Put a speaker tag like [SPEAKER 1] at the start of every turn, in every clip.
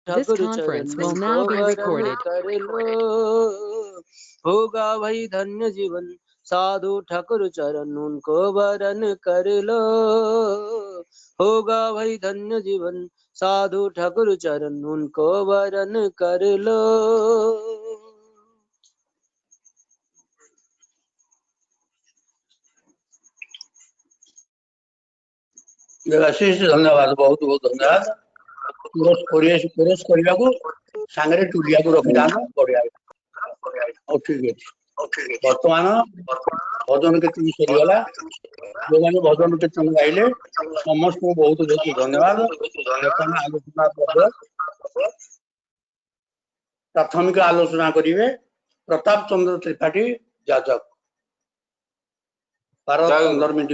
[SPEAKER 1] This
[SPEAKER 2] Thakur
[SPEAKER 1] conference
[SPEAKER 2] चरण
[SPEAKER 1] will
[SPEAKER 2] को
[SPEAKER 1] now be
[SPEAKER 2] Baran
[SPEAKER 1] recorded.
[SPEAKER 2] कर लो, होगा वही धन्य जीवन, साधु ठाकुर चरण उनको वरण कर लो, होगा वही धन्य जीवन, साधु ठाकुर चरण उनको वरण कर लो।
[SPEAKER 3] देवाशीष धन्यवाद, बहुत बहुत धन्यवाद। पुरस करने को सांगरे टुलिया को रखी था बढ़िया। ठीक है, वर्तमान भजन कीर्तन सरीगला, जो मैंने भजन कीर्तन गाइले समस्त को बहुत बहुत धन्यवाद। आलोचना प्राथमिक आलोचना करेंगे प्रताप चंद्र त्रिपाठी जाजक। 12-15 मिनट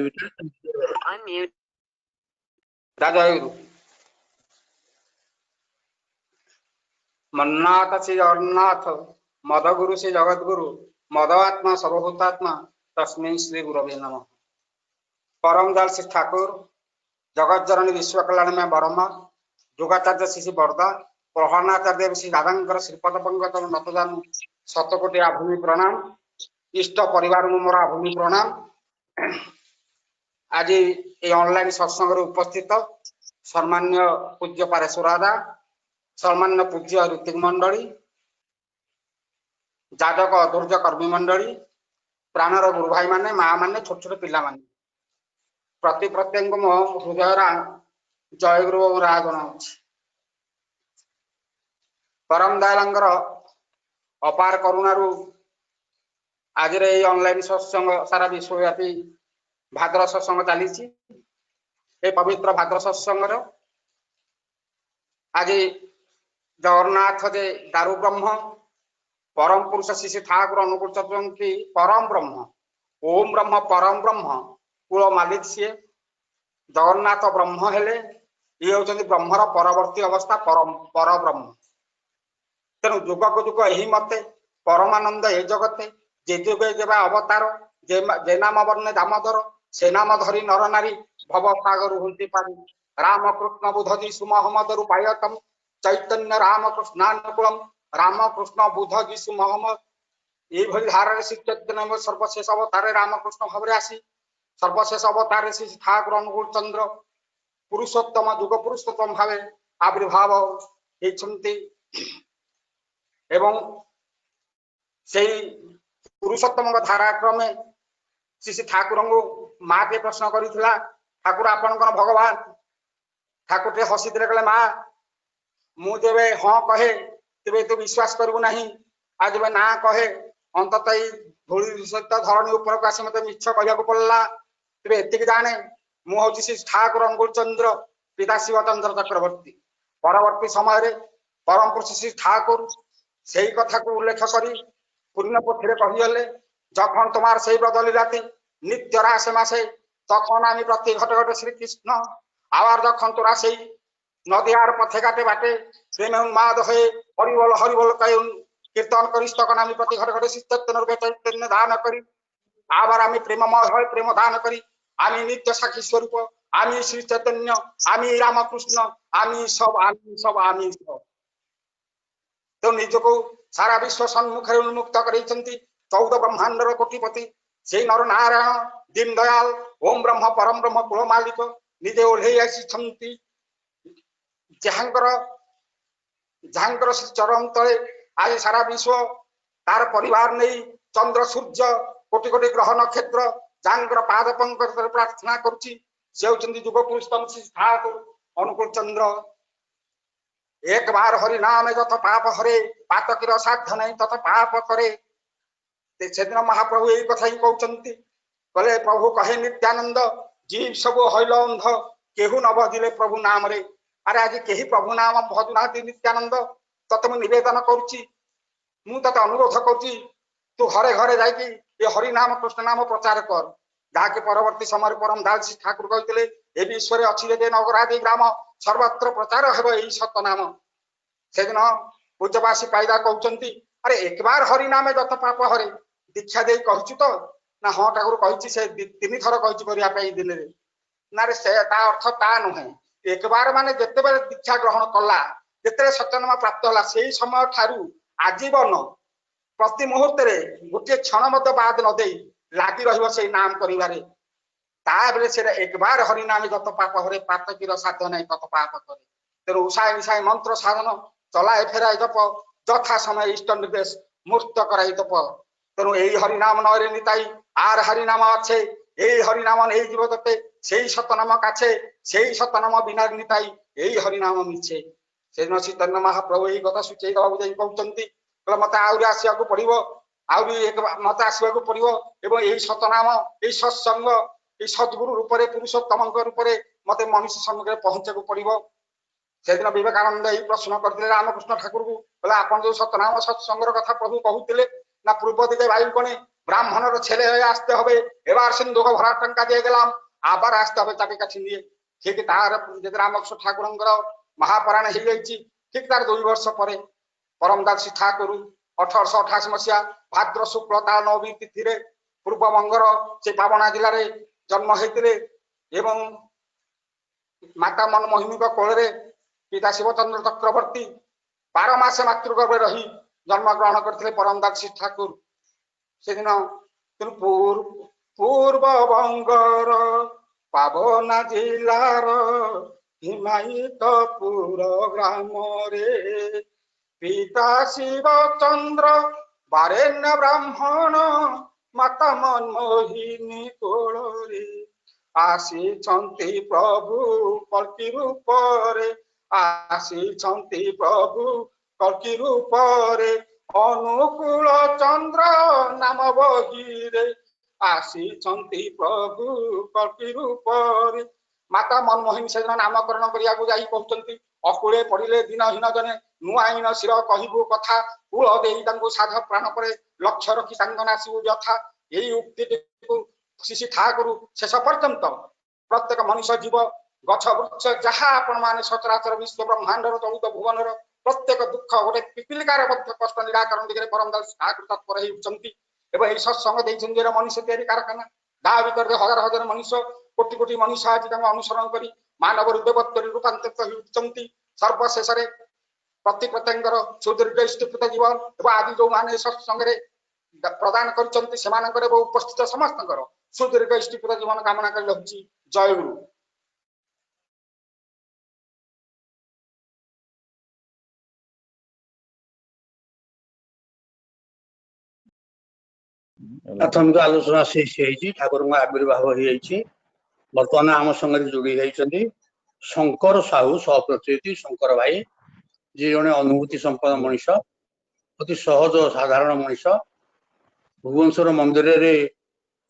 [SPEAKER 4] मन्नाथ श्री जगन्नाथ, मदगुरु श्री जगतगुरु, मदआत्मा सर्वभूतात्मा, तस्मै श्री गुरवे नमः। परम दयाल श्री ठाकुर, जगत जननी विश्व कल्याण में बरमा, योगाचार्य श्री बरदा, प्रहरणाचार्य श्री राधांकर श्रीपद पंकज नतदान शतकोटि आभूमि प्रणाम। इष्ट परिवार मोर आभूमि प्रणाम। आज ये ऑनलाइन सत्संग उपस्थित सम्मान्य पूज्य पारेश्वर दादा, सम्मान्य पूज्य ऋतिक मंडली, जाजक अधूर्य कर्मी मंडली, प्राणर गुरु भाई माने, माँ माने, छोट छोट पिला माने, प्रति प्रत्येक मो हृदय जय गुरु राजन। परम दयालंकर अपार करुणारू आज ऑनलाइन सत्संग सारा विश्वव्यापी भाद्र सत्संग चली। पवित्र भाद्र सत्संग आज जगन्नाथ जे दारु ब्रह्म परम पुरुष श्री ठाकुर अनुकूल चतुर परम ब्रह्म ओम ब्रह्म परम ब्रह्म कूल मालिक सी जगन्नाथ ब्रह्म हेले ये होती ब्रह्मर परवर्ती अवस्था परम पर ब्रह्म। तेणु जुग को जुग यही मते परमानंद ए जगते जे जुगे जेबा अवतार जे नाम वर्णे दामोदर से नाम धरी नर नारी भव सागर होती पारी रामकृष्ण बुध जीशु मोहम्मद रूपायतम चैतन्य रामकृष्णानुकूलम रामकृष्ण बुध जीशु मोहम्मद ये धारा श्री चैतन्य सर्वशेष अवतार रामकृष्ण भाव आसी सर्वशेष अवतार श्री ठाकुर अनुकूल चंद्र पुरुषोत्तम जुग पुरुषोत्तम भाव आविर्भाव होती एवं से पुरुषोत्तम धाराक्रमे श्री ठाकुर माँ के प्रश्न करिथिला ठाकुर आपण भगवान ठाकुर टे हसी कहले माँ मु जेबे हाँ कहे तेबे तू विश्वास करू नहीं आज जेबे ना कहे अंतत धूली सहित धरणी ऊपर आसी मत मिछ कहया पड़ला तेबे एतिक जाने मु हूँ श्री ठाकुर अनुकूल चंद्र पिता शिव चंद्र चक्रवर्ती परवर्ती समय परम पुरुष श्री ठाकुर से कथा को उल्लेख करी पूर्ण पोथी कहीगले जखन तुम्हार से बदली राति नित्य रासे मासे तखन आम प्रति घट घट श्रीकृष्ण आवार जखन तोरा से नदियार पथे घाटे बाटे प्रेम उन्माद हे हरिबोल कह कीर्तन करिस तखन आम प्रति घट घट श्री चैतन्य चैतन्य दान करी आबार आम प्रेममय है प्रेम दान करी आम नित्य साक्षी स्वरूप आम श्री चैतन्य आम रामकृष्ण आम सब तो निज को सारा विश्व सम्मुखें उन्मुक्त कर 14 ब्रह्मांडर कोटिपति से नर नारायण दीन दयाल ओम ब्रह्म परम ब्रह्म कुल मालिक निजे ओह्लई आसी जहांकर चरण तले आज सारा विश्व तार परिवार नहीं चंद्र सूर्य कोटि कोटि ग्रह नक्षत्र जहांकर पाद पंकज प्रार्थना करुच्ची से होती जुग पुरुषोत्तम श्री ठाकुर अनुकूल चंद्र। एक बार हरि नाम जत पाप हरे पातकीर साध्य नहीं तत पाप करे से दिन महाप्रभु यही कथा ही कहते कहले प्रभु कहे नित्यानंद जीव सब हईल अंध केहू न भजिले प्रभु नाम रे अरे आज कहीं प्रभु नाम भजुना नित्यानंद तत मु निवेदन करुच्ची मु तत अनुरोध करुच्ची तू घरे घरे जाकि ये हरि नाम कृष्ण नाम प्रचार कर जहाँकि परवर्ती समय परम दास श्री ठाकुर कहते ए विश्व अच्छी नगरादि ग्राम सर्वत्र प्रचार हेब यही सतनाम से दिन पूज्यवासी पाइदा कहते अरे एक बार हरि नाम जत पाप हरे दीक्षा दे कहचु तो ना हाँ ठाकुर कही से 3 थर कही दिन ना रे से अर्थ ता नुहे एक बार माने जिते दीक्षा ग्रहण कला ଯେତେବେଳେ ସତ୍ୟନାମ ପ୍ରାପ୍ତ ହେଲା ସେଇ ସମୟ ଠାରୁ ଆଜୀବନ ପ୍ରତି ମୁହୂର୍ତ୍ତରେ ଗୋଟିଏ କ୍ଷଣ ମଧ୍ୟ ବାଦ ନ ଦେଇ ଲାଗି ରହିବ ସେଇ ନାମ କରିବାରେ। ତାବେଳେ ସେଟା ଏକବାର ହରିନାମୀ ଗତ ପାପ ହରେ ପାତକୀର ସାଧ୍ୟ ନାହିଁ କତ ପାପ କରେ। ତେଣୁ ଉଷାଏ ନିଶାଏ ମନ୍ତ୍ର ସାଧନ ଚଲାଏ ଫେରାଏ ଜପ ଯଥା ସମୟ ଇଷ୍ଟ ନିର୍ଦ୍ଦେଶ ମୂର୍ତ୍ତ କରାଇ ତପ। ତେଣୁ এই হরিনাম নয় নিতাই আর হরিনাম আছে এই হরিনাম নেই জীব ততে সেই সতনাম কাছে সেই সতনাম বিনা নিতাই এই হরিনাম মিছে। সেদিন চୈତନ୍ୟ ମହାପ୍ରଭୁ এই କଥା ସୂଚେଇ ଦେବାକୁ ଯାଇ କହୁଛନ୍ତି ମତେ ଆହୁରି ଆସିବାକୁ ପଡିବ ଆହୁରି ମତେ ଆସିବାକୁ ପଡିବ ଏବଂ এই ସତନାମ এই ସତ୍ସଙ୍ଗ এই ସଦ୍ଗୁରୁ ରୂପରେ ପୁରୁଷୋତ୍ତମଙ୍କ ରୂପରେ ମତେ ମନୁଷ୍ୟ ସମ୍ମୁଖରେ ପହଞ୍ଚିବାକୁ ପଡିବ। ସେଦିନ ବିବେକାନନ୍ଦ এই ପ୍ରଶ୍ନ କରିଥିଲେ ରାମକୃଷ୍ଣ ଠାକୁରଙ୍କୁ କହିଲେ ଆପଣ ଯୋଉ সতনাম সৎসঙ্গର কথা প্রভু কহুଥିଲେ না পূর্ব দিকে বায়ুকণে ব্রাহ্মণের ছেলে হয়ে আসতে হবে এবার সিন্ধুক ভরা টঙ্কা দিয়ে গেলাম আবার আসতে হবে চাবি কাঠি নিয়ে। ঠিক তার যদি রামকৃষ্ণ ঠাকুরଙ୍କର মহাপ্রাণ ହେଇଯାଇଛି ঠিক তার 2 ବର୍ଷ ପରେ ପରମଦାସ ଠାକୁର 1888 ମସିହା ଭାଦ୍ର ଶୁକ୍ଳ ତା 9 ତିଥିରେ ପୂର୍ବବଙ୍ଗର ସେ ପାବନା ଜିଲ୍ଲାରେ ଜନ୍ମ ହେଇଥିଲେ ଏବଂ ମାତା ମନମୋହିନୀଙ୍କ କୋଳରେ ପିତା ଶିବଚନ୍ଦ୍ର ଚକ୍ରବର୍ତ୍ତୀ 12 ମାସ ମାତୃଗର୍ଭରେ ରହି ଜନ୍ମ ଗ୍ରହଣ କରିଥିଲେ ପରମଦାସ ଠାକୁର। ସେଦିନ ପୂର୍ବବଙ୍ଗର ପାବନା ଜିଲ୍ଲାର ହିମାୟିତପୁର ଗ୍ରାମରେ ପିତା ଶିବଚନ୍ଦ୍ର ବାରେଣ୍ୟ ବ୍ରାହ୍ମଣ ମାତା ମନମୋହିନୀ କୋଳରେ ଆସିଛନ୍ତି ପ୍ରଭୁ କଳ୍କି ରୂପରେ ଆସିଛନ୍ତି ପ୍ରଭୁ କଳ୍କି ରୂପରେ ଅନୁକୂଳ ଚନ୍ଦ୍ର ନାମ ବହିରେ ଆସିଛନ୍ତି ପ୍ରଭୁ କଳ୍କି ରୂପରେ। ମାତା ମନମୋହିନୀ ସେଦିନ ନାମକରଣ କରିବାକୁ ଯାଇ କହୁଛନ୍ତି ଅକୁଳେ ପଡ଼ିଲେ ଦିନହୀନ ଜନେ ନୂଆଇନ ଶିର କହିବୁ କଥା କୂଳ ଦେଇ ତାଙ୍କୁ ସାଧ ପ୍ରାଣ ପରେ ଲକ୍ଷ୍ୟ ରଖି ସାଙ୍ଗ ନାସିବୁ ଯଥା। ଏଇ ଉକ୍ତିଟିକୁ ଶ୍ରୀ ଠାକୁର ଶେଷ ପର୍ଯ୍ୟନ୍ତ ପ୍ରତ୍ୟେକ ମଣିଷ ଜୀବ ଗଛ ବୃକ୍ଷ ଯାହା ଆପଣ ମାନେ ସଚରାଚର ବିଶ୍ୱ ବ୍ରହ୍ମାଣ୍ଡର 14 ଭୁବନର ପ୍ରତ୍ୟେକ ଦୁଃଖ ଗୋଟେ ପିପିଲିକାର ମଧ୍ୟ କଷ୍ଟ ନିରାକରଣ ଦିଗରେ ପରମଦାସ ଠାକୁର ତତ୍ପର ହେଉଛନ୍ତି ଏବଂ ଏହି ସତ୍ସଙ୍ଗ ଦେଇଛନ୍ତି ଯେ ମଣିଷ ତିଆରି କାରଖାନା ତା ଭିତରେ ହଜାର ହଜାର ମଣିଷ କୋଟି କୋଟି ମଣିଷ ଆଜି ତାଙ୍କୁ ଅନୁସରଣ କରି ମାନବରୁ ଦେବତ୍ୱରେ ରୂପାନ୍ତରିତ ହେଉଛନ୍ତି। ସର୍ବଶେଷରେ ପ୍ରତି ପ୍ରତ୍ୟେକଙ୍କର ସୁଦୀର୍ଘ ଇଷ୍ଟପିତ ଜୀବନ ଏବଂ ଆଜି ଯୋଉମାନେ ସତ୍ସଙ୍ଗରେ ପ୍ରଦାନ କରିଛନ୍ତି ସେମାନଙ୍କର ଏବଂ ଉପସ୍ଥିତ ସମସ୍ତଙ୍କର ସୁଦୀର୍ଘ ଇଷ୍ଟପିତ ଜୀବନ କାମନା କରି ରହୁଛି। ଜୟ ଗୁରୁ।
[SPEAKER 3] ପ୍ରାଥମିକ ଆଲୋଚନା ଶେଷ ହେଇଛି ଠାକୁରଙ୍କ ଆବିର୍ଭାବ ହେଇଯାଇଛି। ବର୍ତ୍ତମାନ ଆମ ସାଙ୍ଗରେ ଯୋଡ଼ି ହେଇଛନ୍ତି ଶଙ୍କର ସାହୁ ସହପ୍ରତିନିଧି ଶଙ୍କର ଭାଇ ଯିଏ ଜଣେ ଅନୁଭୂତି ସମ୍ପନ୍ନ ମଣିଷ ଅତି ସହଜ ସାଧାରଣ ମଣିଷ ଭୁବନେଶ୍ୱର ମନ୍ଦିରରେ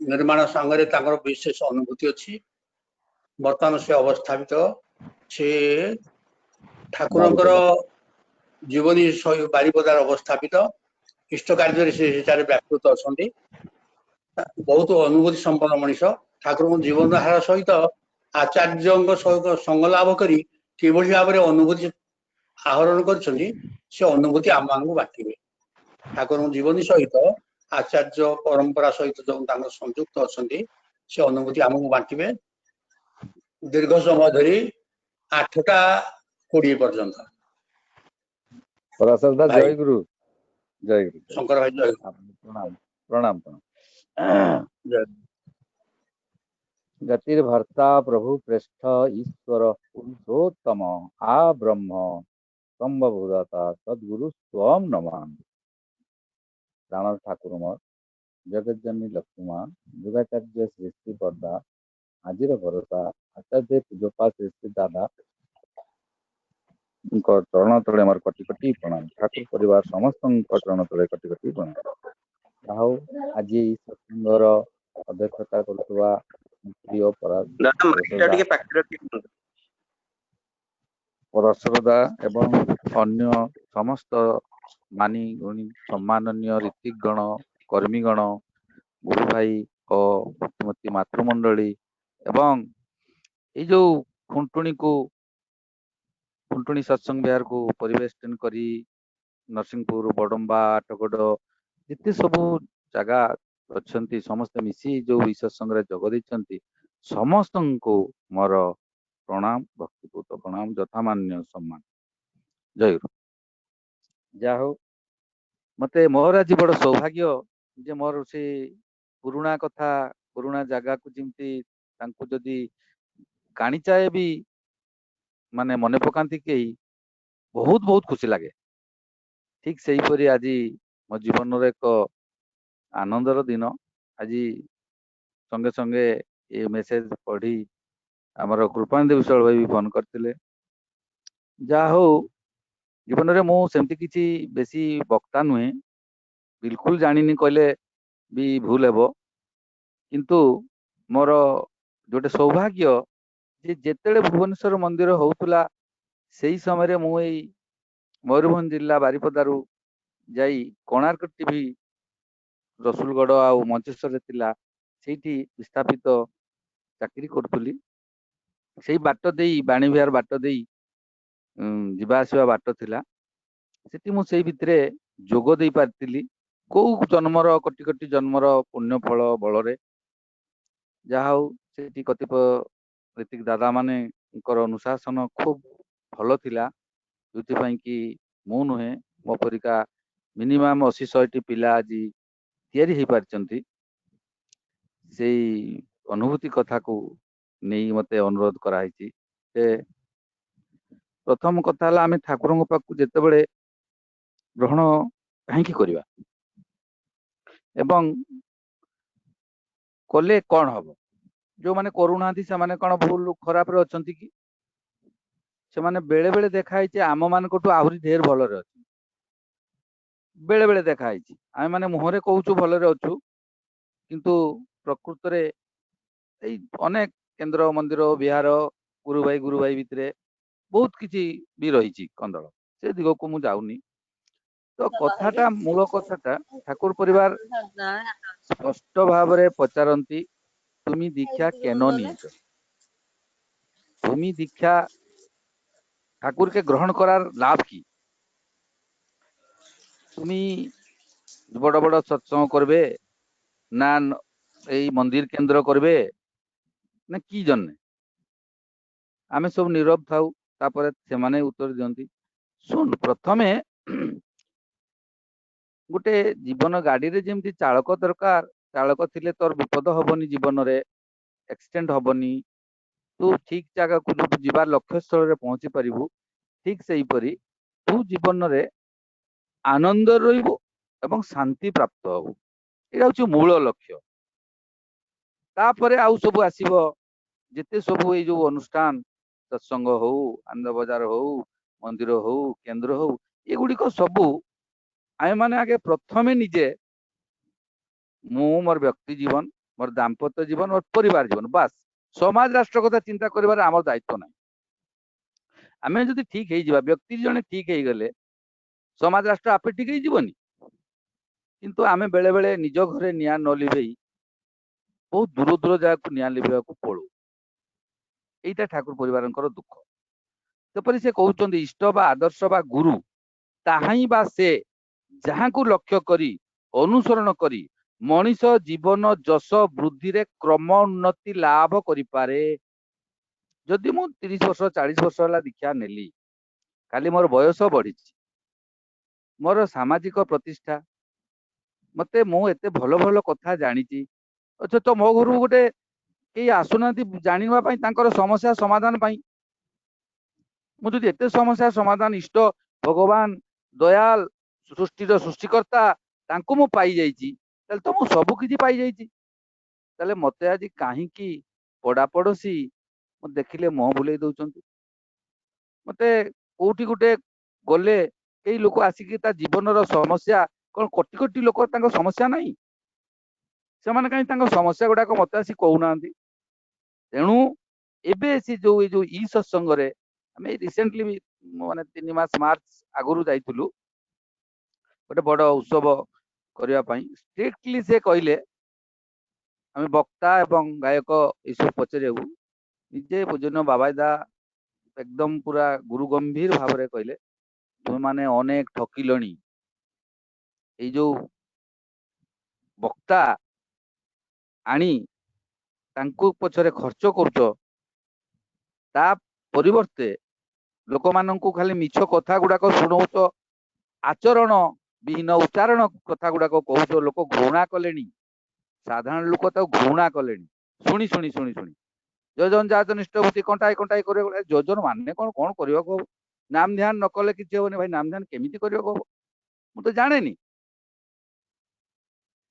[SPEAKER 3] ନିର୍ମାଣ ସାଙ୍ଗରେ ତାଙ୍କର ବିଶେଷ ଅନୁଭୂତି ଅଛି। ବର୍ତ୍ତମାନ ସେ ଅବସ୍ଥାପିତ ସେ ଠାକୁରଙ୍କର ଜୀବନୀ ବାରିପଦାର ଅବସ୍ଥାପିତ ଇଷ୍ଟ କାର୍ଯ୍ୟରେ ସେ ସେଠାରେ ବ୍ୟାପୃତ ଅଛନ୍ତି। ବହୁତ ଅନୁଭୂତି ସମ୍ପନ୍ନ ମଣିଷ ଠାକୁରଙ୍କ ଜୀବନ ଧାରା ସହିତ ଆଚାର୍ଯ୍ୟଙ୍କ ସହିତ ସଙ୍ଗ ଲାଭ କରି କିଭଳି ଭାବରେ ଅନୁଭୂତି ଆହରଣ କରିଛନ୍ତି ସେ ଅନୁଭୂତି ଆମମାନଙ୍କୁ ବାଣ୍ଟିବେ। ଠାକୁରଙ୍କ ଜୀବନୀ ସହିତ ଆଚାର୍ଯ୍ୟ ପରମ୍ପରା ସହିତ ଯୋଉ ତାଙ୍କର ସଂଯୁକ୍ତ ଅଛନ୍ତି ସେ ଅନୁଭୂତି ଆମକୁ ବାଣ୍ଟିବେ ଦୀର୍ଘ ସମୟ ଧରି 8ଟା 20 ପର୍ଯ୍ୟନ୍ତ।
[SPEAKER 1] ଜୟ ଗୁରୁ ଜୟ ଗୁରୁ
[SPEAKER 3] ଶଙ୍କର ଭାଇ ଜୟ
[SPEAKER 1] ପ୍ରଣାମ ପ୍ରଣାମ ଗତିର ଭର୍ତ୍ତା ପ୍ରଭୁ ପ୍ରେଷ୍ଠ ଈଶ୍ୱର ପୁରୁଷୋତ୍ତମ ଆ ବ୍ରହ୍ମ ସମ୍ଭବଦାତା ସଦ୍ଗୁରୁ ସ୍ୱମ୍ ନମାମି। ପ୍ରାଣ ଠାକୁର ମୋର ଜଗତଜନୀ ଲକ୍ଷ୍ମୀ ଯୋଗାଚାର୍ଯ୍ୟ ଶ୍ରୀ ଶ୍ରୀ ପଦା ଆଜିର ଭରସା ଆଚାର୍ଯ୍ୟ ପୂଜପା ଶ୍ରୀ ଶ୍ରୀ ଦାଦା ଚରଣ ତଳେ ମୋର କୋଟି କୋଟି ପ୍ରଣାମ। ଠାକୁର ପରିବାର ସମସ୍ତଙ୍କ ଚରଣ ତଳେ କୋଟି କୋଟି ପ୍ରଣାମ। ଆଉ ଆଜି ସତ୍ସଙ୍ଗର ଅଧ୍ୟକ୍ଷତା କରୁଥିବା ପ୍ରିୟ ପରଶୁରଦା ଏବଂ ଅନ୍ୟ ସମସ୍ତ ମାନି ଗୁଣୀ ସମ୍ମାନନୀୟ ରୀତିଗଣ କର୍ମୀଗଣ ଗୁରୁ ଭାଇ ଓ ଶ୍ରୀମତୀ ମାତୃମଣ୍ଡଳୀ ଏବଂ ଏଇ ଯୋଉ ଖୁଣ୍ଟୁଣି ସତ୍ସଙ୍ଗ ବିହାରକୁ ପରିବେଷ୍ଟନ କରି ନରସିଂହପୁର ବଡମ୍ବା ଆଠଗଡ଼ ଯେତେ ସବୁ ଜାଗା ଅଛନ୍ତି ସମସ୍ତେ ମିଶି ଯୋଉ ଏଇ ସତ୍ସଙ୍ଗରେ ଯୋଗ ଦେଇଛନ୍ତି ସମସ୍ତଙ୍କୁ ମୋର ପ୍ରଣାମ ଭକ୍ତିପୂତ ପ୍ରଣାମ ଯଥାମାନ୍ୟ ସମ୍ମାନ। जय गुरु। जा हो मते मोर आज बड़ सौभाग्य जे मोर से पुराणा कथा पुराणा जगह को जिमती तांको जदी काणीचाए भी माने मने पकांती केही बहुत बहुत खुशी लगे। ठीक से हीपरि आज मो जीवन रो एक आनंदर दिन। आज संगे संगे ये मेसेज पढ़ी आमर कृपानंद विशाल भाई भी फोन करते। जा हो जीवन में मु सेमती किसी बेसी वक्ता नुहे, बिल्कुल जानिनी कहले भी भूल हेबो, किंतु मोर जोटे सौभाग्य जे जेतेबेले भुवनेश्वर मंदिर होउतला सेही समय मु एई मयूरभंज जिला बारिपदारू जाई कोणार्क टीवी रसुलगढ़ आ मंचेश्वर थिला सेठी विस्थापित चाकरी करतुली। सेही बाट देई बाणी विहार बाट देई ଯିବା ଆସିବା ବାଟ ଥିଲା। ସେଠି ମୁଁ ସେଇ ଭିତରେ ଯୋଗ ଦେଇ ପାରିଥିଲି କୋଉ ଜନ୍ମର କୋଟି କୋଟି ଜନ୍ମର ପୁଣ୍ୟ ଫଳ ବଳରେ। ଯାହା ହଉ ସେଠି କତିପୟ ରୀତିକ ଦାଦା ମାନେଙ୍କର ଅନୁଶାସନ ଖୁବ ଭଲ ଥିଲା, ଯୋଉଥିପାଇଁ କି ମୁଁ ନୁହେଁ ମୋ ପରିକା ମିନିମମ୍ 80-100ଟି ପିଲା ଆଜି ତିଆରି ହେଇପାରିଛନ୍ତି। ସେଇ ଅନୁଭୂତି କଥାକୁ ନେଇ ମତେ ଅନୁରୋଧ କରାହେଇଛି। प्रथम कथा है आम ठाकुर पाक जितेबले ग्रहण कहीं करवा एवं कले कौन हम जो मैंने करूना से माने कौन भूल खराब अच्छा कि से माने बेले बेले देखाई आम मान आहरी ढेर भल बेले बेले देखाई आम मैंने मुहरे कहूँ भलरे अच्छु किंतु प्रकृत में अनेक केन्द्र मंदिर विहार गुरु भाई भितर बहुत किसी भी रही कंदल से दिग को मुझे जाऊनी। तो कथाटा मूल कथाटा ठाकुर परिवार स्पष्ट भाव में पचारती तुम दीक्षा केन नीच, तुम दीक्षा ठाकुर के ग्रहण करार लाभ की, तुम बड़ बड़ सत्संग करबे ना यही मंदिर केंद्र करबे ना की जन्ने आमे सब नीरव थाऊ तापर से माने उत्तर दियंती सुन प्रथमे गोटे जीवन गाड़ी रे जेमती चालक दरकार, चालक थिले तोर विपद हबनी जीवन रे एक्सीडेंट हबनी, तू ठीक जगह को जो जीवार लक्ष्य स्थल रे पहुंची परिबू, ठीक सेही परी तू जीवन रे आनंद रहिबो एवं शांति प्राप्त हबू। एटा होची मूल लक्ष्य। तापरे आउ सब आसीबो जेते सब ए जो अनुष्ठान सत्संग हो आनंद बजार हो मंदिर हो केंद्र हो एगुड़िक सबू आम मैंने आगे प्रथमे निजे मु मोर व्यक्ति जीवन मोर दाम्पत्य जीवन मोर परिवार जीवन बास समाज राष्ट्र कथा चिंता करिबार आमर दायित्व ना। आम जदि ठीक है व्यक्ति जने ठीक है गले समाज राष्ट्र आपे ठीक है किंतु आमे बेले बेले निज घरे निया न लिभेई बहुत दूर दूर जगह को निया लिभेवा को पड़ू। एटा ठाकुर परिवार दुख। तपरि से कहते इष्ट बा आदर्श बा गुरु ताहाई बा से जहाँ को लक्ष्य करी अनुसरण करी मनीष जीवन जस वृद्धि रे क्रम उन्नति लाभ करि पारे। जदि मु 30 वर्ष 40 वर्ष वाला दीक्षा नेली खाली मोर बयस बढ़ी मोर सामाजिक प्रतिष्ठा मते मु एते भल भल कथा जानी अच्छा तो मो घर गोटे कई आसुना जानवा समस्या समाधान मुझे एते समस्या समाधान इष्ट भगवान दयाल सृष्टिर सृष्टिकर्ता तांको मु पाई जाइछि तो मु सब किछि पाई जाइछि। ताले मते आज कहीं पड़ा पड़ोसी मत देखिले मुह बुले दउछंती मते कोठी गुटे गले कई लोक आसिक जीवन समस्या कौन कोटी कोटी लोक समस्या नहीं से माने कहीं समस्या गुड़ाक मत आसी कहूना। तेणु एबे से जो ये ई सत्संग रे हमें रिसेंटली भी माने 3 मास मार्च आगुरु जाइतुलु गोटे बड़ उत्सव करिया पई स्ट्रिक्टली से कहले आम वक्ता एवं गायक ये पचारू निजे पूजन बाबादा एकदम पूरा गुरु गंभीर भाव में कहले तुम माने अनेक ठकिलणी ये जो वक्ता आनी तांको पछरे खर्च करुच ता परिवर्ते लोक मानू खाली मिछ कथा गुड़ाक शुणौच आचरण विहीन उच्चारण कथा गुड़ाक कहूच लोक घृणा कले साधारण लोक घृणा कले शुणी शुणी शुणी शुणी योजन जात निष्ठभूति कंटाई कंटाई कर योजन माने कौन कौन करने को नाम ध्यान न कले किसी हेनी भाई नाम ध्यान केमिति करने को मु तो जाने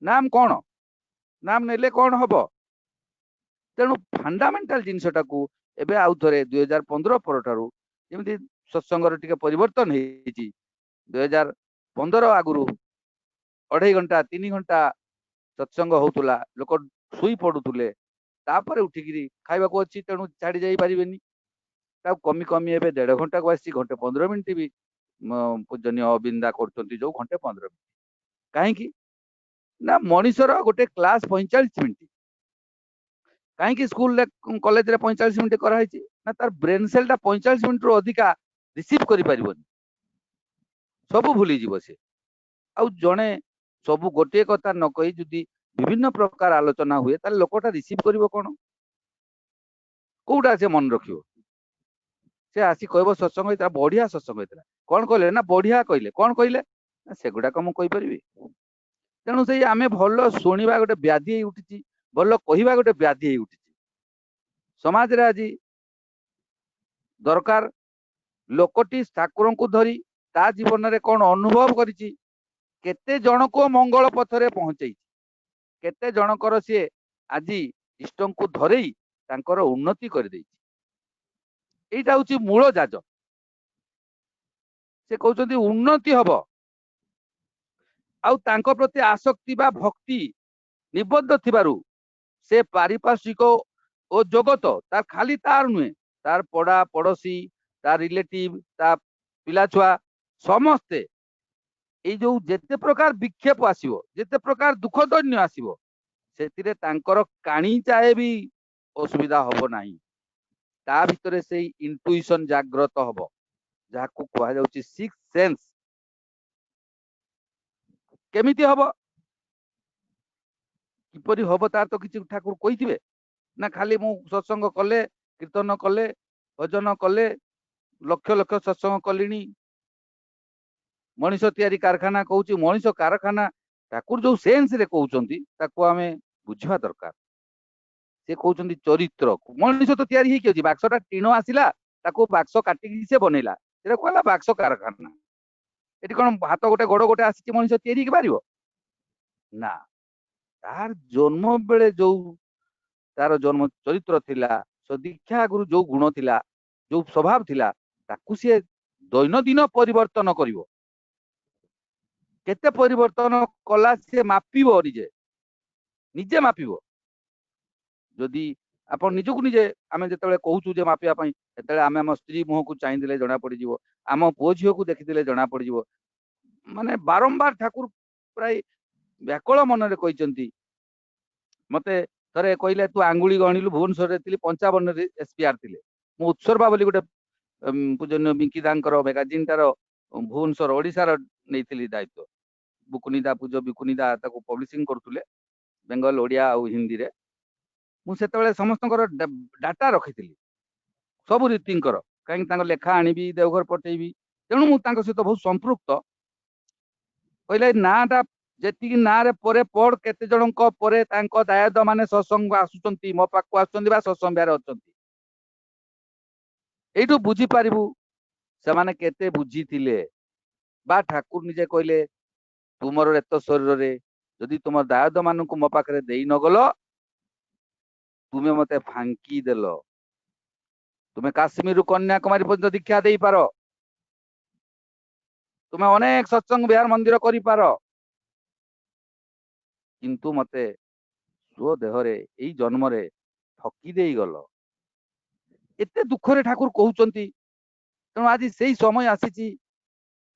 [SPEAKER 1] नाम कौन नाम नेले कौन हम तेणु फंडामेंटाल जिनसटा को एबे आउ थे 2015 पर जमी सत्संगर टिके परिवर्तन होती 2015 आगु 2.5 घंटा 3 घंटा सत्संग होतुला लोक शुई पड़ुले तापर उठिकी खाइबा अच्छी तेणु छाड़ी जाई पारिबेनी कमी कमी एबे 1.5 घंटा को आसी घंटे 15 मिनिट भी पूजनीय अबिंदा करछंती जो घंटे 15 मिनिट कहीं ना मनीषर गोटे क्लास 45 मिनिट कहीं स्कूल कॉलेज रे 45 मिनिट कराई ना तार ब्रेन सेल 45 मिनिट रु अधिका रिसीव करि परिबनी सब भूली जीव से आउ जड़े सब गोटे कथा न कही जदि विभिन्न प्रकार आलोचना हुए ताले लोकटा रिसीव करिवो कोन कोउटा से मन रखियो से आसी कहबो सत्संग होइता बढ़िया सत्संग होइता कोन कहले ना बढ़िया कहले कोन कहले सेगुडा को मु कहि परिबी तेणु से आमे भल शुणिबा गोटे व्याधि हेइ उठिछि भल कहिबा गोटे व्याधि हेइ उठिछि समाज रे आज दरकार लोकटी ठाकुर को धरी ता जीवन रे कोन अनुभव करिछि केते जन को मंगल पथरे पहुंचै केते जनकर सी आज इष्ट को धरई तांकर उन्नति कर देइछि एटा होछि मूल जाज से कहउछन्ती उन्नति हबो आउ तांको प्रति आसक्ति बा भक्ति निबद्ध थिबारु से पारिपार्श्विक ओ जगत तार खाली तार नुहे तार पड़ा पड़ोसी तार रिलेटिव तार पिला छुआ समस्ते ये जो जेते प्रकार विक्षेप आसीबो जेते प्रकार दुख दैन्य आसीबो सेतिरे तांकर काणी चाहे भी असुविधा हबो नाही ता भितरे से इंट्यूशन जागृत हबो जाको कहा जाउची सिक्स सेंस केमिति हबो किपरि हबो तार तो किछि ठाकुर कहिथिबे ना खाली मु सत्संग कले कीर्तन कले भजन कले लक्ष लक्ष सत्संग कलिनी मनीष तैयारी कारखाना कहूची मनीष कारखाना ठाकुर जो सेंस रे कहउचंती ताको आमे बुझवा दरकार से कहउचंती चरित्र मनीष तो तैयारी हेइ कि बाक्सटा टीनो आसिला ताको बाक्स काटिकी से बनेला सेटा कहला बाक्स कारखाना एटी कोन हाथ गोटे गोड़ गोटे आसी मनीष तैयारी कि पारिबो ना तार जन्म बेले जो तार जन्म चरित्र थिला सदीक्षा गुरु जो गुण थिला जो स्वभाव थिला ताकू से दैनंदिन परिवर्तन करिवो केते परिवर्तन कला से मापिबो निजे निजे मापिबो जदि आपण निजकु निजे आमे जतबेले कहूचु जे मापिया पई एतबेले आमे हम स्त्री मुह को चाहि दिले जणा पड़ी जीवो आम पुओ झियो को देखि दिले जणा पड़ी जीवो माने बारंबार ठाकुर प्राय व्याकुल मन रे कहिसंती मते थरे कहले तू आंगुली गणिलु भुवनेश्वर रे थिली 55 रे एसपीआर थिले मु उत्सर्बा बोली गोटे पूजन्य बिंकीदांकर मैगजीन तार भुवनेश्वर ओडिसा रो नैथिली दायित्व बुकुनिदा पूज बिकुनिदा ताको पब्लिशिंग करथुले बेंगल ओडिया और हिंदी रे मु सेतबेले समस्तकर डाटा रखिथिली सब रीतिंकर कहीं तांको लेखा आनिबी देवघर पठेबी तेणु मु तांको सहित बहुत संपृक्त कहले नाटा जेतिकी ना रे परे पढ़ केते जनक परे तांको दायद माने सत्संग आसुचंती मो पाखु आसुचंती बा सत्संग बिहार अछंती एइटु बुझी पारिबु से माने केते बुझी थिले बा ठाकुर निजे कहले तुमर एत शरीर रे जदि तुम दायद मान को मो पाखरे देई न गलो तुम्हें मते फांकी देल तुम्हें काश्मीर कन्याकुमारी पर्यंत दीक्षा दे पार तुम्हें अनेक सत्संग बिहार मंदिर करि पार किंतु मते स्व देहरे एई जन्म रे ठकी देई गल एते दुख रे ठाकुर कहउचंती तेणु आज सेई समय आसीची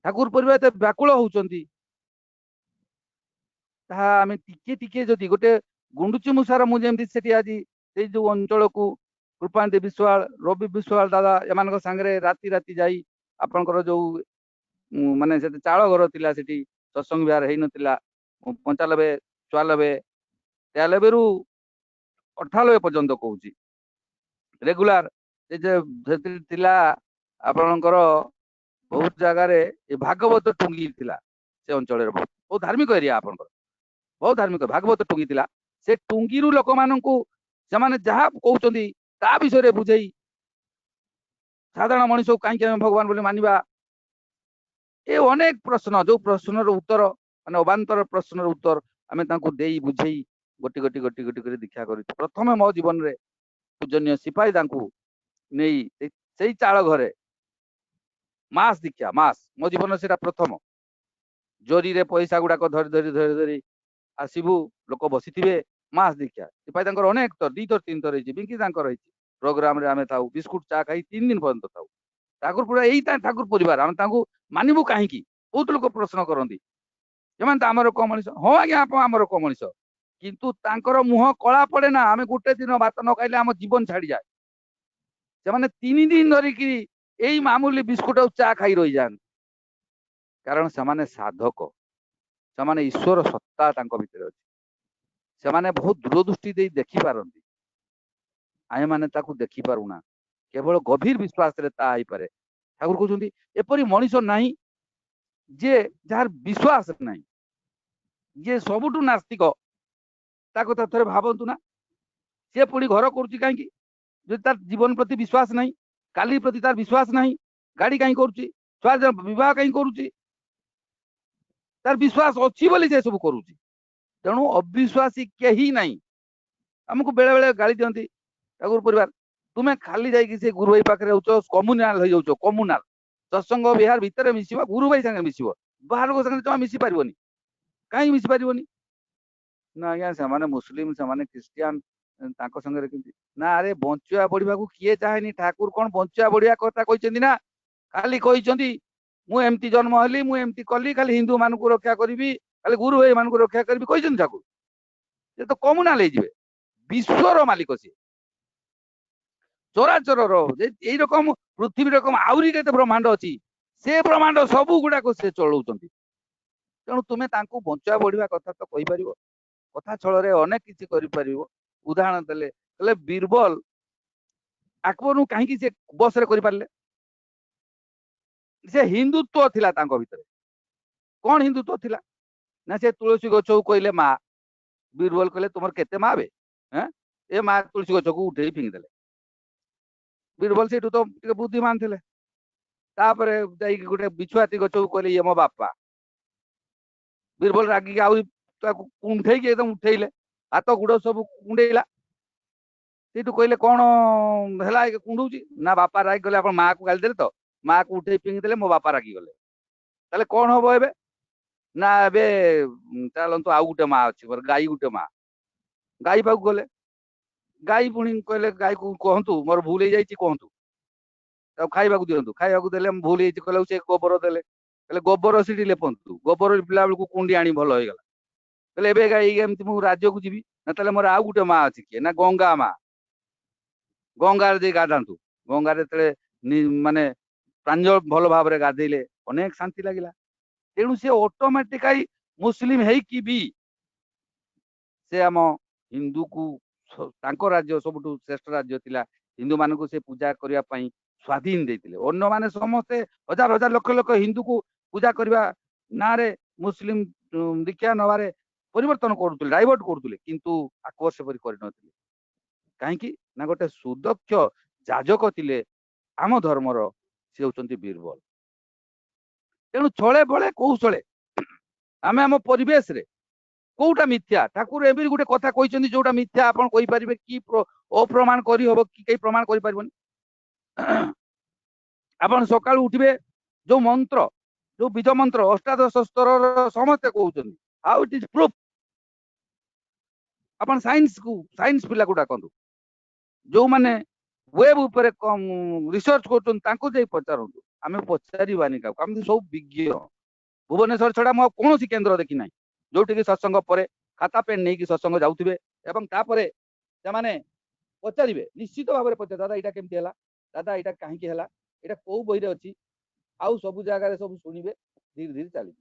[SPEAKER 1] ठाकुर परिवार एते व्याकुल होउचंती ता आमे टिके टिके जदि गोटे गुंडुची मुसार मु जेमति सेठी आज से जो अंचल को कृपांति विश्वाल रवि विश्वाल दादा एमान सांगे राति राति जाई आपनकर जो माने से चाल घर थिला सेठी सत्संग बिहार हेई नथिला 95 94 93 रु 98 पर्यंत कहूची रेगुलर थिला ଆପଣଙ୍କର ବହୁତ ଜାଗାରେ ଏ ଭାଗବତ ଟୁଙ୍ଗି ଥିଲା ସେ ଅଞ୍ଚଳରେ ବହୁତ ଧାର୍ମିକ ଏରିଆ ଆପଣଙ୍କର ବହୁତ ଧାର୍ମିକ ଭାଗବତ ଟୁଙ୍ଗି ଥିଲା ସେ ଟୁଙ୍ଗିରୁ ଲୋକମାନଙ୍କୁ ସେମାନେ ଯାହା କହୁଛନ୍ତି ତା ବିଷୟରେ ବୁଝେଇ ସାଧାରଣ ମଣିଷକୁ କାହିଁକି ଆମେ ଭଗବାନ ବୋଲି ମାନିବା ଏ ଅନେକ ପ୍ରଶ୍ନ ଯୋଉ ପ୍ରଶ୍ନର ଉତ୍ତର ମାନେ ଅବାନ୍ତର ପ୍ରଶ୍ନର ଉତ୍ତର ଆମେ ତାଙ୍କୁ ଦେଇ ବୁଝେଇ ଗୋଟି ଗୋଟି ଗୋଟି ଗୋଟି କରି ଦୀକ୍ଷା କରିଛୁ ପ୍ରଥମେ ମୋ ଜୀବନରେ ପୂଜନୀୟ ସିପାହୀ ତାଙ୍କୁ ନେଇ ସେଇ ଚାଳ ଘରେ ମାସ ଦୀକ୍ଷା ମାସ ମୋ ଜୀବନରେ ସେଇଟା ପ୍ରଥମ ଜୋରିରେ ପଇସା ଗୁଡାକ ଧରି ଧରି ଧରି ଧରି ଆସିବୁ ଲୋକ ବସିଥିବେ ମାସ ଦୀକ୍ଷା ସିପାହୀ ତାଙ୍କର ଅନେକ ଥର 2 ଥର 3 ଥର ହେଇଛି ବିଙ୍କି ତାଙ୍କର ହେଇଛି ପ୍ରୋଗ୍ରାମରେ ଆମେ ଥାଉ ବିସ୍କୁଟ ଚା ଖାଇ 3 ଦିନ ପର୍ଯ୍ୟନ୍ତ ଥାଉ ଠାକୁର ପୁରା ଏଇ ଠାକୁର ପରିବାର ଆମେ ତାଙ୍କୁ ମାନିବୁ କାହିଁକି ବହୁତ ଲୋକ ପ୍ରଶ୍ନ କରନ୍ତି ସେମାନେ ତ ଆମର କଣ ମଣିଷ ହଁ ଆଜ୍ଞା ଆପଣ ଆମର କଣ ମଣିଷ କିନ୍ତୁ ତାଙ୍କର ମୁହଁ କଳା ପଡେ ନା ଆମେ ଗୋଟେ ଦିନ ଭାତ ନ ଖାଇଲେ ଆମ ଜୀବନ ଛାଡିଯାଏ ସେମାନେ 3 ଦିନ ଧରିକି ଏଇ ମାମୁଲି ବିସ୍କୁଟ ଆଉ ଚା ଖାଇ ରହିଯାଆନ୍ତି କାରଣ ସେମାନେ ସାଧକ ସେମାନେ ଈଶ୍ୱର ସତ୍ତା ତାଙ୍କ ଭିତରେ ଅଛି ସେମାନେ ବହୁତ ଦୂରଦୃଷ୍ଟି ଦେଇ ଦେଖିପାରନ୍ତି ଆମେମାନେ ତାକୁ ଦେଖିପାରୁନା କେବଳ ଗଭୀର ବିଶ୍ୱାସରେ ତାହା ହେଇପାରେ ଠାକୁର କହୁଛନ୍ତି ଏପରି ମଣିଷ ନାହିଁ ଯିଏ ଯାହାର ବିଶ୍ୱାସ ନାହିଁ ଯିଏ ସବୁଠୁ ନାସ୍ତିକ ତା କଥା ଥରେ ଭାବନ୍ତୁ ନା ସେ ପୁଣି ଘର କରୁଛି କାହିଁକି ଯଦି ତାର ଜୀବନ ପ୍ରତି ବିଶ୍ୱାସ ନାହିଁ କାଲି ପ୍ରତି ତାର ବିଶ୍ୱାସ ନାହିଁ ଗାଡି କାହିଁ କରୁଛି ଛୁଆ ବିବାହ କାହିଁ କରୁଛି ତାର ବିଶ୍ୱାସ ଅଛି ବୋଲି ସେ ସବୁ କରୁଛି ତେଣୁ ଅବିଶ୍ୱାସୀ କେହି ନାହିଁ ଆମକୁ ବେଳେ ବେଳେ ଗାଳି ଦିଅନ୍ତି ଠାକୁର ପରିବାର ତୁମେ ଖାଲି ଯାଇକି ସେ ଗୁରୁ ଭାଇ ପାଖରେ ହଉଛ କମ୍ୟୁନାଲ ହେଇଯାଉଛ କମ୍ୟୁନାଲ ସତ୍ସଙ୍ଗ ବିହାର ଭିତରେ ମିଶିବ ଗୁରୁ ଭାଇ ସାଙ୍ଗେ ମିଶିବ ବାହାର ଲୋକ ସାଙ୍ଗେ ଜମା ମିଶି ପାରିବନି କାହିଁକି ମିଶି ପାରିବନି ନା ଆଜ୍ଞା ସେମାନେ ମୁସଲିମ ସେମାନେ ଖ୍ରୀଷ୍ଟିଆନ ତାଙ୍କ ସାଙ୍ଗରେ କେମିତି ନା ଆରେ ବଞ୍ଚିବା ବଢିବାକୁ କିଏ ଚାହେଁନି ଠାକୁର କଣ ବଞ୍ଚିବା ବଢିବା କଥା କହିଛନ୍ତି ନା ଖାଲି କହିଛନ୍ତି ମୁଁ ଏମିତି ଜନ୍ମ ହେଲି ମୁଁ ଏମିତି କଲି ଖାଲି ହିନ୍ଦୁ ମାନଙ୍କୁ ରକ୍ଷା କରିବି ଖାଲି ଗୁରୁ ଭାଇ ମାନଙ୍କୁ ରକ୍ଷା କରିବି କହିଛନ୍ତି ଠାକୁର ସେ ତ କମ୍ୟୁନାଲ ହେଇଯିବେ ବିଶ୍ୱର ମାଲିକ ସିଏ ଚରାଚରର ଏଇ ରକମ ପୃଥିବୀ ରକମ ଆହୁରି କେତେ ବ୍ରହ୍ମାଣ୍ଡ ଅଛି ସେ ବ୍ରହ୍ମାଣ୍ଡ ସବୁ ଗୁଡାକ ସେ ଚଳଉଛନ୍ତି ତେଣୁ ତୁମେ ତାଙ୍କୁ ବଞ୍ଚିବା ବଢିବା କଥା ତ କହିପାରିବ କଥା ଛଳରେ ଅନେକ କିଛି କରିପାରିବ ଉଦାହରଣ ଦେଲେ ହେଲେ ବୀରବଲ ଆକବରଙ୍କୁ କାହିଁକି ସେ ବସରେ କରିପାରିଲେ ସେ ହିନ୍ଦୁତ୍ୱ ଥିଲା ତାଙ୍କ ଭିତରେ କଣ ହିନ୍ଦୁତ୍ୱ ଥିଲା ନା ସେ ତୁଳସୀ ଗଛକୁ କହିଲେ ମା ବୀରବଲ କହିଲେ ତୁମର କେତେ ମା ବେ ଏ ମା ତୁଳସୀ ଗଛକୁ ଉଠେଇ ଫିଙ୍ଗିଦେଲେ ବୀରବଲ ସେଇଠୁ ତ ଟିକେ ବୁଦ୍ଧିମାନ ଥିଲେ ତାପରେ ଯାଇକି ଗୋଟେ ବିଛୁଆତି ଗଛକୁ କହିଲେ ଇଏ ମୋ ବାପା ବୀରବଲ ରାଗିକି ଆହୁରି ତାକୁ କୁଣ୍ଢେଇକି ଏକଦମ ଉଠେଇଲେ ହାତ ଗୋଡ ସବୁ କୁଣ୍ଡେଇଲା ସେଇଠୁ କହିଲେ କଣ ହେଲା କୁଣ୍ଡଉଛି ନା ବାପା ରାଗି ଗଲେ ଆପଣ ମାଆକୁ ଗାଳି ଦେଲେ ତ ମାଆକୁ ଉଠେଇ ଫିଙ୍ଗିଦେଲେ ମୋ ବାପା ରାଗିଗଲେ ତାହେଲେ କଣ ହବ ଏବେ ନା ଏବେ ଚାଲନ୍ତୁ ଆଉ ଗୋଟେ ମା ଅଛି ଗାଈ ଗୋଟେ ମା ଗାଈ ପାଖକୁ ଗଲେ ଗାଈ ପୁଣି କହିଲେ ଗାଈକୁ କୁହନ୍ତୁ ମୋର ଭୁଲ ହେଇଯାଇଛି କୁହନ୍ତୁ ତାକୁ ଖାଇବାକୁ ଦିଅନ୍ତୁ ଖାଇବାକୁ ଦେଲେ ଭୁଲ ହେଇଛି କହିଲେ ସେ ଗୋବର ଦେଲେ କହିଲେ ଗୋବର ସେଠି ଲେପନ୍ତୁ ଗୋବର ଲିପିଲା ବେଳକୁ କୁଣ୍ଡି ଆଣି ଭଲ ହେଇଗଲା କହିଲେ ଏବେ ଗାଈ ଏମିତି ମୁଁ ରାଜ୍ୟକୁ ଯିବି ନା ତାହେଲେ ମୋର ଆଉ ଗୋଟେ ମା ଅଛି କିଏ ନା ଗଙ୍ଗା ମା ଗଙ୍ଗାରେ ଦେଇ ଗାଧାନ୍ତୁ ଗଙ୍ଗାରେ ଯେତେବେଳେ ମାନେ ପ୍ରାଞ୍ଜଳ ଭଲ ଭାବରେ ଗାଧେଇଲେ ଅନେକ ଶାନ୍ତି ଲାଗିଲା ତେଣୁ ସେ ଅଟୋମେଟିକାଲି ମୁସଲିମ ହେଇକି ବି ସେ ଆମ ହିନ୍ଦୁକୁ ତାଙ୍କ ରାଜ୍ୟ ସବୁଠୁ ଶ୍ରେଷ୍ଠ ରାଜ୍ୟ ଥିଲା ହିନ୍ଦୁ ମାନଙ୍କୁ ସେ ପୂଜା କରିବା ପାଇଁ ସ୍ୱାଧୀନ ଦେଇଥିଲେ ଅନ୍ୟମାନେ ସମସ୍ତେ ହଜାର ହଜାର ଲକ୍ଷ ଲକ୍ଷ ହିନ୍ଦୁକୁ ପୂଜା କରିବା ନାଁରେ ମୁସଲିମ ଦୀକ୍ଷା ନେବାରେ ପରିବର୍ତ୍ତନ କରୁଥିଲେ ଡାଇଭର୍ଟ କରୁଥିଲେ କିନ୍ତୁ ଆକବର ସେପରି କରିନଥିଲେ କାହିଁକି ନା ଗୋଟେ ସୁଦକ୍ଷ ଯାଜକ ଥିଲେ ଆମ ଧର୍ମର ସେ ହଉଛନ୍ତି ବୀରବଲ ତେଣୁ ଛଳେ ବଳେ କୌଶଳେ ଆମେ ଆମ ପରିବେଶରେ କୋଉଟା ମିଥ୍ୟା ଠାକୁର ଏମିତି ଗୋଟେ କଥା କହିଛନ୍ତି ଯୋଉଟା ମିଥ୍ୟା ଆପଣ କହିପାରିବେ କି ଅପ୍ରମାଣ କରିହବ କି କେହି ପ୍ରମାଣ କରିପାରିବନି ଆପଣ ସକାଳୁ ଉଠିବେ ଯୋଉ ମନ୍ତ୍ର ଯୋଉ ବୀଜ ମନ୍ତ୍ର ଅଷ୍ଟାଦଶ ସ୍ତରର ସମସ୍ତେ କହୁଛନ୍ତି ହାଉ ଇଟ୍ ଇଜ ପ୍ରୁଫ୍ ଆପଣ ସାଇନ୍ସ ପିଲାକୁ ଡାକନ୍ତୁ ଯୋଉମାନେ ୱେବ ଉପରେ ରିସର୍ଚ୍ଚ କରୁଛନ୍ତି ତାଙ୍କୁ ଯାଇ ପଚାରନ୍ତୁ ଆମେ ପଚାରିବାନି କାହାକୁ ଆମେ ସବୁ ବିଜ୍ଞ ଭୁବନେଶ୍ୱର ଛଡା ମୁଁ କୌଣସି କେନ୍ଦ୍ର ଦେଖି ନାହିଁ ଯୋଉଠିକି ସତ୍ସଙ୍ଗ ପରେ ଖାତା ପେନ୍ ନେଇକି ସତ୍ସଙ୍ଗ ଯାଉଥିବେ ଏବଂ ତାପରେ ସେମାନେ ପଚାରିବେ ନିଶ୍ଚିତ ଭାବରେ ପଚାରିବେ ଦାଦା ଏଇଟା କେମିତି ହେଲା ଦାଦା ଏଇଟା କାହିଁକି ହେଲା ଏଇଟା କୋଉ ବହିରେ ଅଛି ଆଉ ସବୁ ଜାଗାରେ ସବୁ ଶୁଣିବେ ଧୀରେ ଧୀରେ ଚାଲିବେ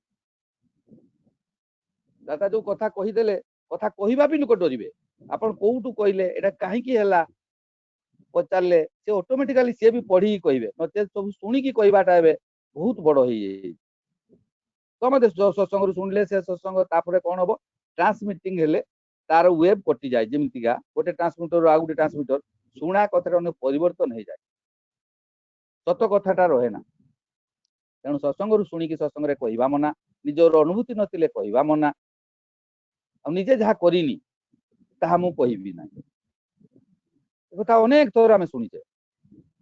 [SPEAKER 1] ଦାଦା ଯୋଉ କଥା କହିଦେଲେ କଥା କହିବା ବି ଲୋକ ଡରିବେ ଆପଣ କୋଉଠୁ କହିଲେ ଏଇଟା କାହିଁକି ହେଲା पचारे से ऑटोमेटिकली सी भी पढ़ी कहे नचे सब शुणिकी कहवाटा बहुत बड़ हो समझे सत्संग शुणिले से सत्संग कौन हम ट्रांसमिटिंग हेले तार वेब कटि जाए जमीका गोटे ट्रांसमिटर आ गोटे ट्रांसमिटर शुणा कथा परिवर्तन हो जाए सत कथाटा रहे ना तेणु सत्संग शुणिकी सत्संग कहवा मना निजर अनुभूति नथिले कहवा मना निजे जहाँ करनी ताहा मु कहबी ना कथा अनेक थर आम शुणीचे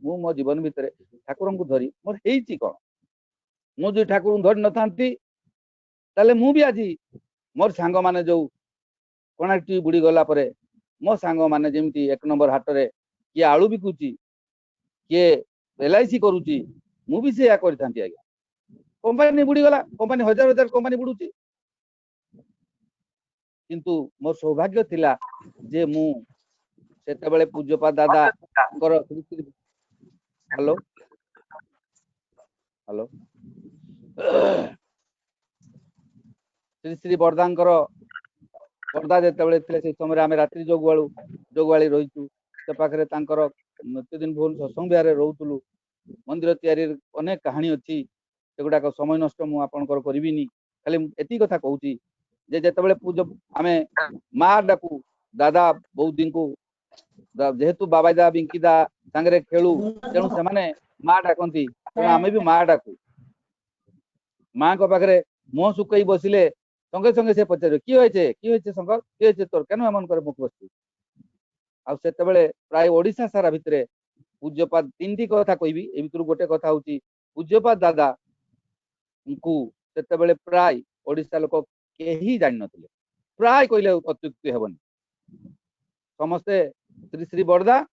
[SPEAKER 1] मु मो जीवन भितर ठाकुर को धरी मोर हेची कौन मुझे ठाकुर धरी न था मु भी आज मोर सांग माने जो कणाटी बुड़ी गला परे मो सांग माने जेमती एक नंबर हाट रे किए आलू बिकुची किए LIC करुची मु भी से करि थांती आज्ञा कंपनी बुड़ी गला कंपनी हजार हजार कंपनी बुड़ुची किंतु मोर सौभाग्य थिला जे मु सेतेबेले पूज्यपा दादा हेलो हेलो श्री श्री बरदांकर बरदा जेतेबेले थिले से समय आम रात्रि जोगवाली रहीचु से पाखे नित्य दिन भुवन सत्संग बिहार रोलु मंदिर तैयारी अनेक कहानी अच्छी से गुड़ाक समय नष्ट मुझे करी खाली एति कथा कहूँ जे जेतेबेले पूज्य आमे माँ डाकू दादा बहुत दिन को जेहेतु बाबा दा बिंकी दा सांगरे खेलु तेणु से माने माँ डाकती तेणु आम भी माँ डाकू माँ को पाखे मुह सुकई बसिले संगे संगे से पचारे किए शंकर किए तोर क्या एमन कर मुख बस आते प्राय ओडिशा सारा भितर पूज्यपाद तीन कथा कहबी ए भर गोटे कथा हूँ पूज्यपाद दादा को से प्राय ओडिशा लोक कहीं जान न प्राय कहले अत्युक्ति हेबनी समस्ते श्री श्री बरदा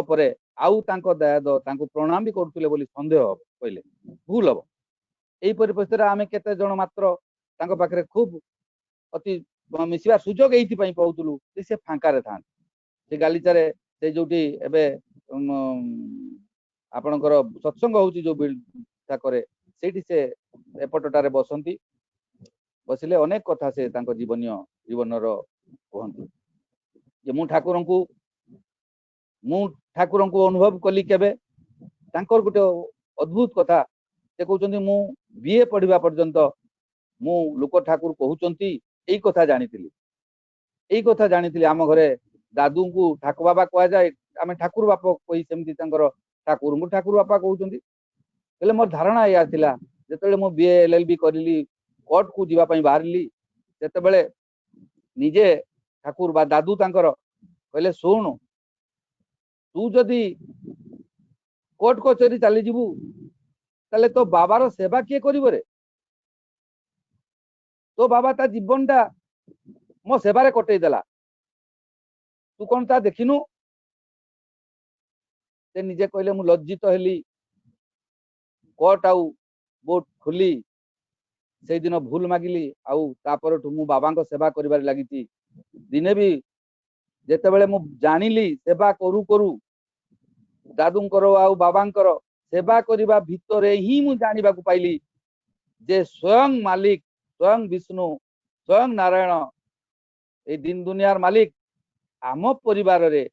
[SPEAKER 1] परे आउ दयाद प्रणाम भी करुले बोली संदेह हम कहले भूल हम यही परिप्रेक्षी आम केते जन मात्र पाखे खूब अति मिसवा सुजोग ये पाऊलु से फांकार था से गालीचारे से जो आपणकर सत्संग होची जो करे से एपटटारे बसंती बसिले अनेक कथा से जीवन कहते मु ठाकुर को अनुभव कली केबे गोटे अद्भुत कथा से कहते मु BA पढ़ा पर्यंत मु लोक ठाकुर कहते यही कथा जानी आम घरे दादू को ठाकुर बाबा कह जाए आम ठाकुर बाप कही सेमती ठाकुर को ठाकुर बापा कहते मोर धारणा या थिला जेतेबेले मु BA LLB करली कोर्ट को जीवाई बाहरली सेतेबेले निजे ठाकुर बा दादू तांकर कहले शुण तू जदि कोर्ट कचेरी चली जीवु ताले तो बाबार सेवा किए करिवो रे तो बाबा ता जीवनटा मो सेवारे कटई देला तू कौन ता देखिनु से निजे कहले मु लज्जित हेली कोर्ट आउ बोट खोली से दिन भूल मागिली आउ तापर मु बाबा सेवा करिबार लागिची दिने भी जेतेबेले मु जानिली सेवा करू करू दादूंकर आउ बाबांकर सेवा करिबा भितरे ही मु जानिबा को पाइली जे स्वयं मालिक स्वयं विष्णु स्वयं नारायण ए दिन दुनियार मालिक आम परिवार रे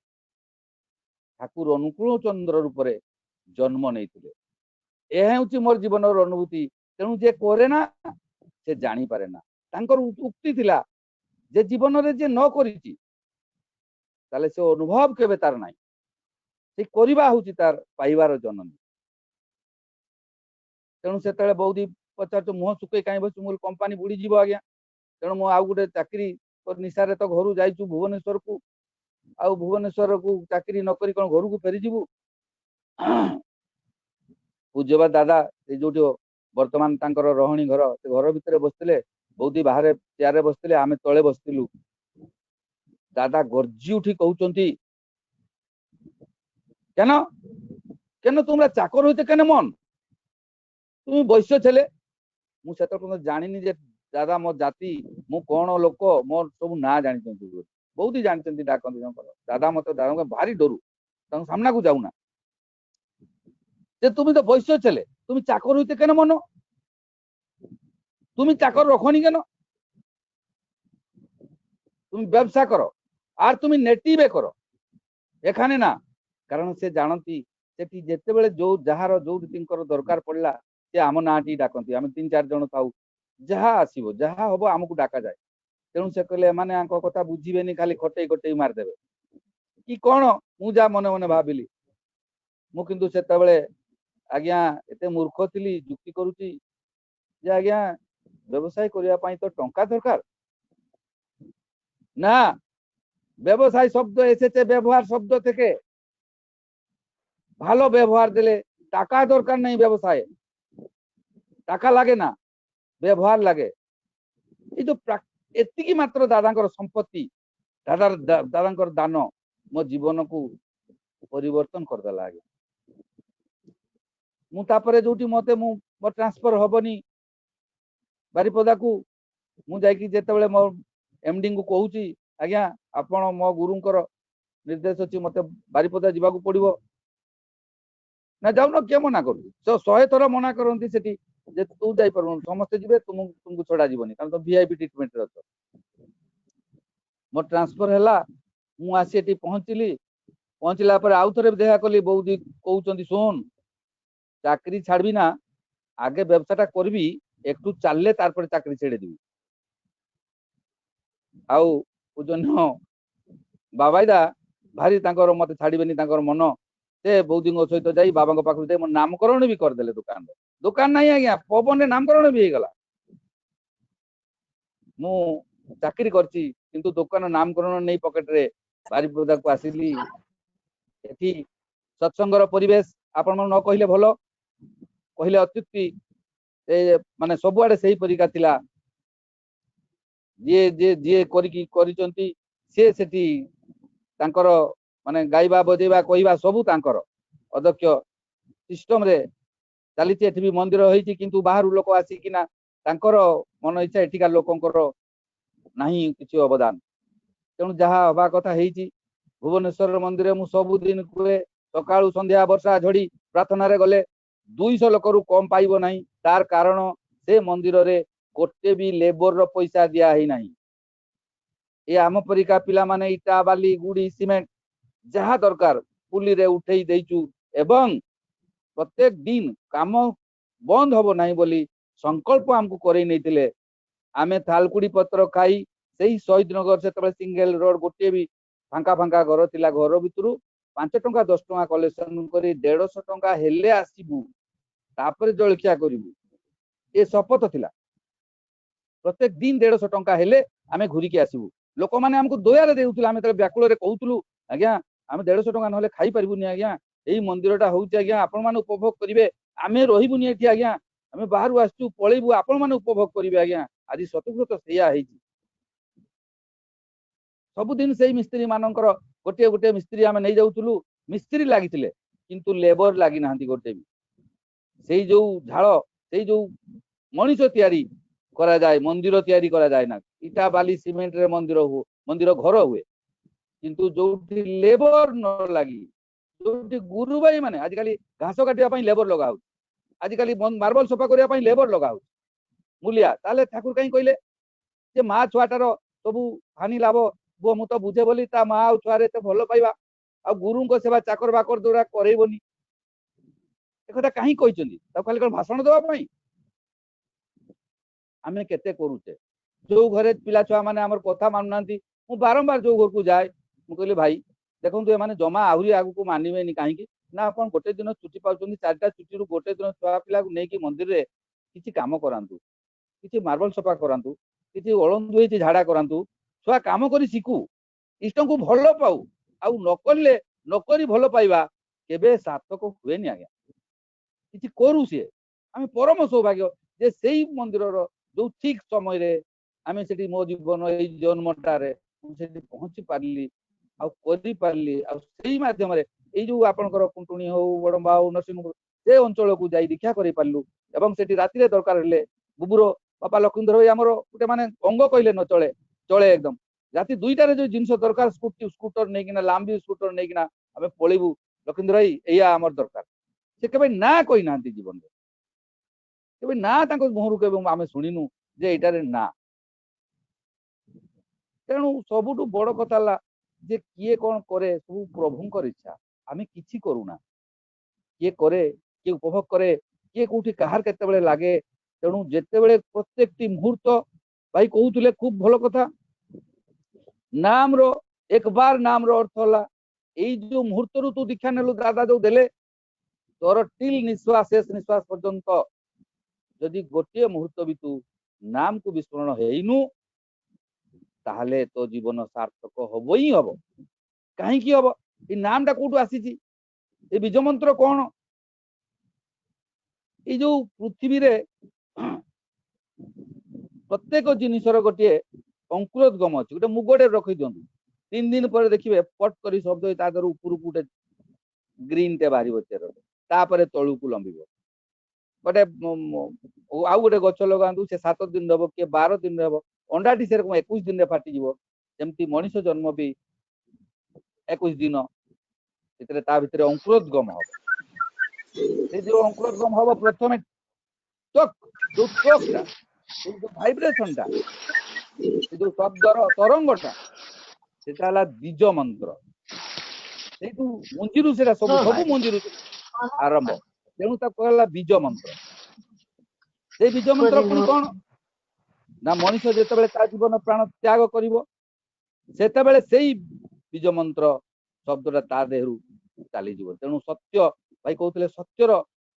[SPEAKER 1] ठाकुर अनुकूल चंद्र रूप में जन्म नहीं यह हूँ मोर जीवन अनुभूति तेणु जे करे ना से जानी पारे ना तांकर उक्ति थिला जे जीवन रे जे न करिछि ताले से अनुभव केबे तार नाही से करिबा होछि तार पाइबार जननी तेणु से बहुत पचार मुह सुकई कहीं बस मोर कंपानी बुड़ी जीव आज्ञा तेणु मु आउ गोटे चाकरी निशारे तो घर जाइछु भुवनेश्वर को आउ भुवनेश्वर को चाकरी नकरी कौन घर को फेरी जीवु पूज्यबा दादा से जो वर्तमान तांकर रहणी घर से घर भितर बसते बहुत बाहर चेयर बसते आम तले बसलु दादा गर्जी उठी कहते केन केन तुम्हारा चाकर होते केन मन तुम वैश्य छेले मुझे जानी जे दादा मो जाति मु कौन लोक मोर सब ना जानी बहुत ही जानते डाकती दादा मत दादा भारी डरू सामना को जाऊना तुम तो वैश्य छेले तुम चाकर होते केन मन तुम चाकर रखनी केन तुम व्यवसा करो और तुम नेटिवे करो एखाने ना କାରଣ ସେ ଜାଣନ୍ତି ସେଠି ଯେତେବେଳେ ଯୋଉ ଯାହାର ଯୋଉ ରୀତିଙ୍କର ଦରକାର ପଡିଲା ସେ ଆମ ନାଁଟି ଡାକନ୍ତି। ଆମେ 3-4 ଜଣ ଥାଉ, ଯାହା ଆସିବ ଯାହା ହବ ଆମକୁ ଡାକାଯାଏ। ତେଣୁ ସେ କହିଲେ ଏମାନେ ଆଙ୍କ କଥା ବୁଝିବେନି, ଖାଲି ଖଟେଇ ଖଟେଇ ମାରିଦେବେ କି କଣ, ମୁଁ ଯାହା ମନେ ମନେ ଭାବିଲି। ମୁଁ କିନ୍ତୁ ସେତେବେଳେ ଆଜ୍ଞା ଏତେ ମୂର୍ଖ ଥିଲି, ଯୁକ୍ତି କରୁଛି যে আজ্ঞা ব্যবসায় করিয়া পাই তো টঙ্কা দরকার না, ব্যবসায় শব্দ এসেছে ব্যবহার শব্দ থেকে। ভালো ব্যবহার দিলে টাকা দরকার নেই, ব্যবসায় টাকা লাগে না, ব্যবহার লাগে। এই তো এତିকি মাত্র দাদাଙ୍କର সম্পত্ତି, ଦାଦାଙ୍କର ଦାନ ମୋ ଜୀବନକୁ ପରିବର୍ତ୍ତନ କରିଦେଲା ଆଜ୍ଞା। ମୁଁ ତାପରେ ଯୋଉଠି ମତେ ମୋ ଟ୍ରାନ୍ସଫର ହବନି ବାରିପଦାକୁ, ମୁଁ ଯାଇକି ଯେତେବେଳେ ମୋ ଏମଡି ଙ୍କୁ କହୁଛି ଆଜ୍ଞା ଆପଣ ମୋ ଗୁରୁଙ୍କର ନିର୍ଦ୍ଦେଶ ଅଛି ମତେ ବାରିପଦା ଯିବାକୁ ପଡିବ, ନା ଯାଉନ, କିଏ ମନା କରୁଛି? 100 ଥର ମନା କରନ୍ତି ସେଠି ଯେ ତୁ ଯାଇପାରିବୁନି, ସମସ୍ତେ ଯିବେ, ତୁମକୁ ଛଡା ଯିବନି, କାରଣ ତ ଭିଆଇପି ଟ୍ରିଟମେଣ୍ଟରେ ଅଛ। ମୋ ଟ୍ରାନ୍ସଫର ହେଲା, ମୁଁ ଆସି ଏଠି ପହଞ୍ଚିଲି। ପହଞ୍ଚିଲା ପରେ ଆଉ ଥରେ ଦେଖା କଲି, ବୌଦି କହୁଛନ୍ତି ଶୁଣ ଚାକିରି ଛାଡିବି ନା, ଆଗେ ବ୍ୟବସାଟା କରିବି, একটু ଚାଲିଲେ ତାরপরে ଚାକିରି ছেড়েদিবি। ଆଉ ପୂଜନୀୟ ବାବାଇଦା ଭାରି ତାଙ୍କର ମତେ ଛାଡିବେନି, ତାଙ୍କର ମନ। ସେ ବୌଦିଙ୍କ ସହିତ ଯାଇ ବାବାଙ୍କ ପାଖକୁ ଯାଇ ମୋ ନାମକରଣ ବି କରିଦେଲେ ଦୋକାନରେ। ଦୋକାନ ନାହିଁ ଆଜ୍ଞା, ପବନରେ ନାମକରଣ ବି ହେଇଗଲା। ମୁଁ ଚାକିରି କରିଛି କିନ୍ତୁ ଦୋକାନ ନାମକରଣ ନେଇ ପକେଟରେ ବାରିପଦାକୁ ଆସିଲି। ଏଠି ସତ୍ସଙ୍ଗର ପରିବେଶ ଆପଣ ନ କହିଲେ ଭଲ, କହିଲେ ଅତ୍ୟୁକ୍ତି। ମାନେ ସବୁଆଡେ ସେଇ ପରିକା ଥିଲା। ଯିଏ କରିଛନ୍ତି ସିଏ ସେଠି ତାଙ୍କର ମାନେ ଗାଇବା ବଜେଇବା କହିବା ସବୁ ତାଙ୍କର ଅଧ୍ୟକ୍ଷ ସିଷ୍ଟମରେ ଚାଲିଛି। ଏଠି ବି ମନ୍ଦିର ହେଇଛି କିନ୍ତୁ ବାହାରୁ ଲୋକ ଆସିକିନା ତାଙ୍କର ମନ ଇଚ୍ଛା, ଏଠିକା ଲୋକଙ୍କର ନାହିଁ କିଛି ଅବଦାନ। ତେଣୁ ଯାହା ହବା କଥା ହେଇଛି। ଭୁବନେଶ୍ୱର ମନ୍ଦିରରେ ମୁଁ ସବୁଦିନ କୁହେ, ସକାଳୁ ସନ୍ଧ୍ୟା ବର୍ଷା ଝଡି ପ୍ରାର୍ଥନାରେ ଗଲେ 200 ଲୋକରୁ କମ ପାଇବ ନାହିଁ। ତାର କାରଣ ସେ ମନ୍ଦିରରେ ଗୋଟେ ବି ଲେବରର ପଇସା ଦିଆ ହେଇନାହିଁ। ଏ ଆମ ପରିକା ପିଲାମାନେ ଇଟା ବାଲି ଗୁଡି ସିମେଣ୍ଟ ଯାହା ଦରକାର ପୁଲିରେ ଉଠେଇ ଦେଇଛୁ, ଏବଂ ପ୍ରତ୍ୟେକ ଦିନ କାମ ବନ୍ଦ ହବ ନାହିଁ ବୋଲି ସଂକଳ୍ପ ଆମକୁ କରେଇ ନେଇଥିଲେ। ଆମେ ଥାଲକୁଡି ପତ୍ର ଖାଇ ସେଇ ଶହୀଦନଗର ସେତେବେଳେ ସିଙ୍ଗଲ ରୋଡ ଗୋଟିଏ ବି ଫାଙ୍କା ଫାଙ୍କା ଘର ଥିଲା, ଘର ଭିତରୁ 5 ଟଙ୍କା 10 ଟଙ୍କା କଲେକ୍ସନ କରି 150 ଟଙ୍କା ହେଲେ ଆସିବୁ, ତାପରେ ଜଳଖିଆ କରିବୁ। ଏ ଶପଥ ଥିଲା। ପ୍ରତ୍ୟେକ ଦିନ 150 ଟଙ୍କା ହେଲେ ଆମେ ଘୁରିକି ଆସିବୁ। ଲୋକମାନେ ଆମକୁ ଦୟାରେ ଦେଉଥିଲେ। ଆମେ ଯେତେବେଳେ ବ୍ୟାକୁଳରେ କହୁଥିଲୁ ଆଜ୍ଞା ଆମେ 150 ଟଙ୍କା ନହେଲେ ଖାଇପାରିବୁନି ଆଜ୍ଞା, ଏଇ ମନ୍ଦିରଟା ହଉଛି ଆଜ୍ଞା ଆପଣ ମାନେ ଉପଭୋଗ କରିବେ, ଆମେ ରହିବୁନି ଏଠି ଆଜ୍ଞା, ଆମେ ବାହାରୁ ଆସିଛୁ ପଳେଇବୁ, ଆପଣ ମାନେ ଉପଭୋଗ କରିବେ ଆଜ୍ଞା। ଆଜି ସତୁବ୍ରତ ସେଇଆ ହେଇଛି। ସବୁଦିନ ସେଇ ମିସ୍ତ୍ରୀ ମାନଙ୍କର ଗୋଟିଏ ଗୋଟିଏ ମିସ୍ତ୍ରୀ ଆମେ ନେଇ ଯାଉଥିଲୁ। ମିସ୍ତ୍ରୀ ଲାଗିଥିଲେ କିନ୍ତୁ ଲେବର ଲାଗିନାହାନ୍ତି ଗୋଟେ ବି। ସେଇ ଯୋଉ ଝାଳ, ସେଇ ଯୋଉ ମଣିଷ ତିଆରି କରାଯାଏ, ମନ୍ଦିର ତିଆରି କରାଯାଏ ନା, ଇଟା ବାଲି ସିମେଣ୍ଟରେ ମନ୍ଦିର ଘର ହୁଏ। କିନ୍ତୁ ଯୋଉଠି ଲେବର ନ ଲାଗି, ଯୋଉଠି ଗୁରୁ ଭାଇ ମାନେ ଆଜିକାଲି ଘାସ କାଟିବା ପାଇଁ ଲେବର ଲଗା ହଉଛି, ଆଜିକାଲି ମାର୍ବଲ ସଫା କରିବା ପାଇଁ ଲେବର ଲଗା ହଉଛି ମୂଲିଆ। ତାହେଲେ ଠାକୁର କାହିଁ କହିଲେ ଯେ ମା ଛୁଆଟାର ସବୁ ହାନି ଲାଭ ପୁଅ ମୁଁ ତ ବୁଝେ ବୋଲି ତା ମା ଆଉ ଛୁଆରେ ଏତେ ଭଲ ପାଇବା, ଆଉ ଗୁରୁଙ୍କ ସେବା ଚାକର ବାକର ଦ୍ୱାରା କରେଇବନି, ଏ କଥା କାହିଁ କହିଛନ୍ତି? ତାକୁ ଖାଲି କଣ ଭାଷଣ ଦେବା ପାଇଁ? ଆମେ କେତେ କରୁଛେ। ଯୋଉ ଘରେ ପିଲା ଛୁଆ ମାନେ ଆମର କଥା ମାନୁନାହାନ୍ତି, ମୁଁ ବାରମ୍ବାର ଯୋଉ ଘରକୁ ଯାଏ ମୁଁ କହିଲି ଭାଇ ଦେଖନ୍ତୁ ଏମାନେ ଜମା ଆହୁରି ଆଗକୁ ମାନିବେନି, କାହିଁକି ନା ଆପଣ ଗୋଟେ ଦିନ ଛୁଟି ପାଉଛନ୍ତି, 4ଟା ଛୁଟିରୁ ଗୋଟେ ଦିନ ଛୁଆ ପିଲାକୁ ନେଇକି ମନ୍ଦିରରେ କିଛି କାମ କରାନ୍ତୁ, କିଛି ମାର୍ବଲ ସଫା କରାନ୍ତୁ, କିଛି ଅଳନ୍ଦୁ ହେଇଛି ଝାଡା କରାନ୍ତୁ। ଛୁଆ କାମ କରି ଶିଖୁ, ଇଷ୍ଟଙ୍କୁ ଭଲ ପାଉ। ଆଉ ନକରି ଭଲ ପାଇବା କେବେ ସାର୍ଥକ ହୁଏନି ଆଜ୍ଞା। କିଛି କରୁ ସିଏ, ଆମେ ପରମ ସୌଭାଗ୍ୟ ଯେ ସେଇ ମନ୍ଦିରର ଯୋଉ ଠିକ ସମୟରେ ଆମେ ସେଠି ମୋ ଜୀବନ ଏଇ ଜନ୍ମଟାରେ ମୁଁ ସେଠି ପହଞ୍ଚି ପାରିଲି ଆଉ କରିପାରିଲି। ଆଉ ସେଇ ମାଧ୍ୟମରେ ଏଇ ଯୋଉ ଆପଣଙ୍କର କୁଣ୍ଟୁଣି ହଉ, ବଡମ୍ବା ହଉ, ନରସିଂହପୁର ସେ ଅଞ୍ଚଳକୁ ଯାଇ ଦୀକ୍ଷା କରିପାରିଲୁ। ଏବଂ ସେଠି ରାତିରେ ଦରକାର ହେଲେ ବୁବୁର ବାପା ଲକ୍ଷ୍ମୀଧର ଭାଇ ଆମର ଗୋଟେ ମାନେ ଅଙ୍ଗ କହିଲେ ନ ଚଳେ, ଚଳେ ଏକଦମ। ରାତି 2ଟାରେ ଯୋଉ ଜିନିଷ ଦରକାର ସ୍କୁଟର ନେଇକିନା, ଲାମ୍ବି ସ୍କୁଟର ନେଇକିନା ଆମେ ପଳେଇବୁ, ଲକ୍ଷ୍ମୀଧର ଭାଇ ଏଇଆ ଆମର ଦରକାର। ସେ କେବେ ନା କହିନାହାନ୍ତି ଜୀବନରେ, କେବେ ନା ତାଙ୍କ ମୁହଁରୁ କେବେ ଆମେ ଶୁଣିନୁ ଯେ ଏଇଟାରେ ନା। ତେଣୁ ସବୁଠୁ ବଡ କଥା ହେଲା ଯେ କିଏ କଣ କରେ ସବୁ ପ୍ରଭୁଙ୍କର ଇଚ୍ଛା। आमे किछि करूना किए करे किए उपभोग करे किए कोठी काहार केतेबेले लागे तेणु जेतेबेले प्रत्येकटी मुहूर्त भाई कहूतले खूब भलो कथा नाम रो एक बार नाम रो अर्थ होला एई जो मुहूर्त रु तू दीक्षा नेलु दादा जो देले तोर टिल निश्वास शेष निश्वास पर्यंत जदि गोटे मुहूर्त भी तू नाम को विस्मरण हेइनु ताहले तो जीवन सार्थक हबो ही हबो कहीं की हबो ए नाम टा कोठु आसीची ए बीज मंत्र कौन ये जो पृथ्वी रे प्रत्येक जिनिसर गोटे अंकुरोद्गम अच्छी गोटे मुगटे रखी दिंतु 3 दिन पर देखिए पट कर शब्द तादर ऊपर गोटे ग्रीन टे बाहर चेर तापर तलू को लंबिब गोटे आउ गोटे गछ लगातु से 7 दिन रह किए 12 दिन रह अंडाटी से 21 दिन में फाटिज जमती मनीष जन्म भी 21 दिन भितर अंकुरोद्गम हम से जो अंकुरोद्गम हम प्रथम त्वक जो त्वकटा जो भाइब्रेशन टा जो शब्दर तरंगटा सेटा बीज मंत्र से मंजीरू से सब सब मंजीरू आरंभ तेणु कहला बीज मंत्र से बीज मंत्र पुणी कौन ना मनीष जिते जीवन प्राण त्याग करिवो सेतेबेले सेई बीज मंत्र शब्दटा ता देहरु चली जीव तेणु सत्य भाई कहते सत्यर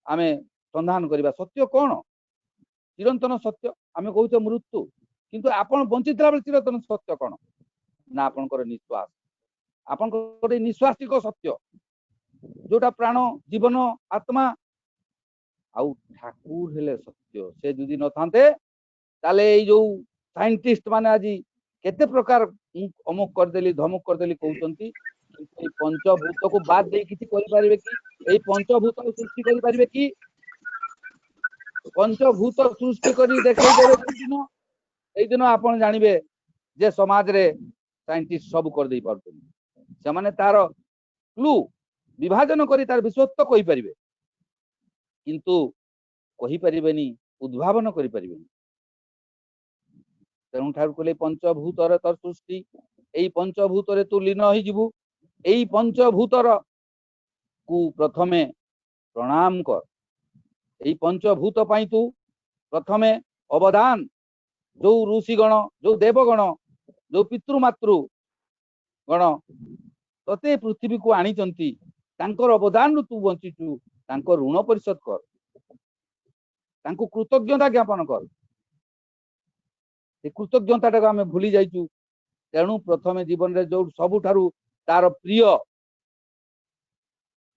[SPEAKER 1] आमे संधान करवा सत्य कौन चिरंतन सत्य आमे कहते मृत्यु किंतु आपण बंचितला बेले चिरंतन सत्य कौन ना आपनकर निश्वास आपनकर निश्वासिक सत्य जोटा प्राण जीवन आत्मा आउ ठाकुर हेले सत्य से जदि न थांते ताले ये जो साइंटिस्ट माने आज केते प्रकार अमुक करदेली धमुक करदेली कहउचंती पंचभूत को बाद दे किछि करि पारिबे कि एई पंचभूत को सृष्टि करि पारिबे कि पंचभूत सृष्टि करी देखै देबे दिन एई दिन आपण जानिबे जे समाज रे साइंटिस्ट सब कर दे पारछन से माने तार क्लू विभाजन करी तार विश्वत्व कहि पारिबे किंतु कहि पारिबेनी उद्भावन करि पारिबेनी तेणु ठाकुर कहले पंचभूतर तर सृष्टि एई पंचभूतरे तू लीन होई जिवु एई पंचभूतर को प्रथमे प्रणाम कर एई पंचभूत पाई तू प्रथमे अवदान जो ऋषिगण जो देवगण जो पितृमातृ गण तते पृथ्वी को आनी चंती तांकर अवदान रु तू बंचिचु तांकर ऋण परिशोध कर तांको कृतज्ञता ज्ञापन कर से कृतज्ञता आम भूली जाइचु तेणु प्रथमे जीवन रे जो सबुठारु तार प्रिय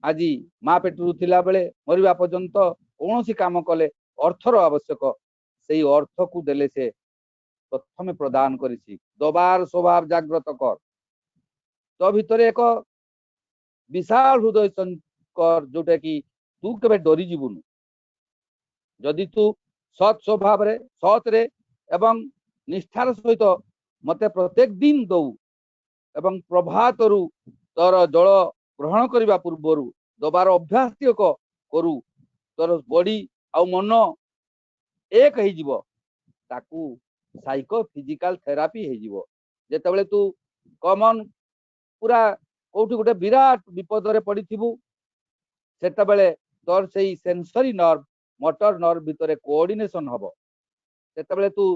[SPEAKER 1] आज माँ पेटू थिला बेले मरिबा पर्यंत कौन सी काम कले अर्थर आवश्यक से अर्थ को देले से प्रथमे प्रदान करिछि दबार स्वभाव जाग्रत कर तो भितर एक विशाल हृदय कर जोटा कि तू केबे डरी जीवुनु जदि तू सत् स्वभाव रे सत रे एवं निष्ठार सहित मते प्रत्येक दिन दौ एवं प्रभात रु तोर जल ग्रहण करने पूर्वर दबार अभ्यास करू तोर बॉडी आ मन एक हो साइको फिजिकल थेरापी हो जिते तू कॉमन पूरा कौटी गोटे विराट विपद रे पड़ी सेते बेले तोर से सेंसरी नर्व मोटर नर्व भितर कोऑर्डिनेशन हबो सेते बेले तू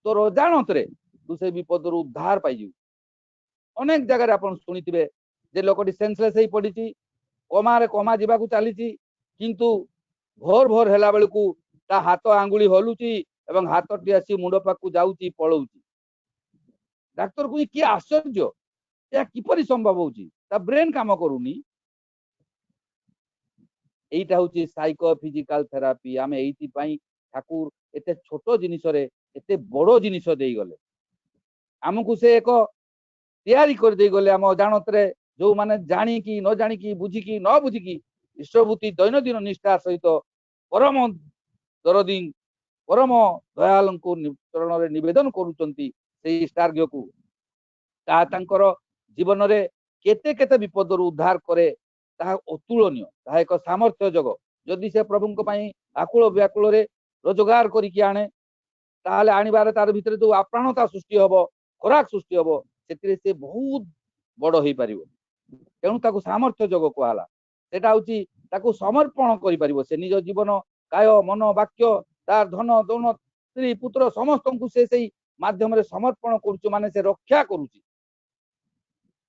[SPEAKER 1] तोर अजाणत रे तू से विपद रु उद्धार पाइजु अनेक जगह आपण सुनिथिबे जे लोकटी सेंसलेस ही पड़ी कमा रे कमा जीवा को चली किंतु भोर भोर हैला बेलू ता हाथ आंगुली हलुची एवं हाथ टी आसी मुंड पाकू जाउची पळौची डाक्टर को कि आश्चर्य या किपरि संभव होची ता ब्रेन काम करूनी एटा होची साइको फिजिकल थेरापी आमे एइति पई ठाकुर एते छोटो जिनिस रे एते बड़ो जिनिस देई गले हमकु से एक तैयारी कर दे गले हम अजाणत रे जो माने जानी की न जानी की बुझी की न बुझी की ईश्वरभूति दैनंदिन निष्ठा सहित परम दरदी परम दयाल को चरण रे निवेदन करूचंती से स्टार्ग्य को ता तांकर जीवन रे केते केते विपद रु उद्धार करे ता अतुलनीय ता एक सामर्थ्य जग जदि से प्रभु पई आकुल व्याकुल रे रोजगार करिकि आणे ताले आनिबार तार भितर जो अप्राणता सृष्टि हबो खोराक सृष्टि हबो सेतिरे से बहुत बड़ होई परिबो तेणु ताकू सामर्थ्य जोग कहला सेटा होची ताकू समर्पण करि परिबो से निज जीवन काय मन वाक्य तार धन दौन स्त्री पुत्र समस्त को से माध्यम रे समर्पण करूछु माने से रक्षा करूची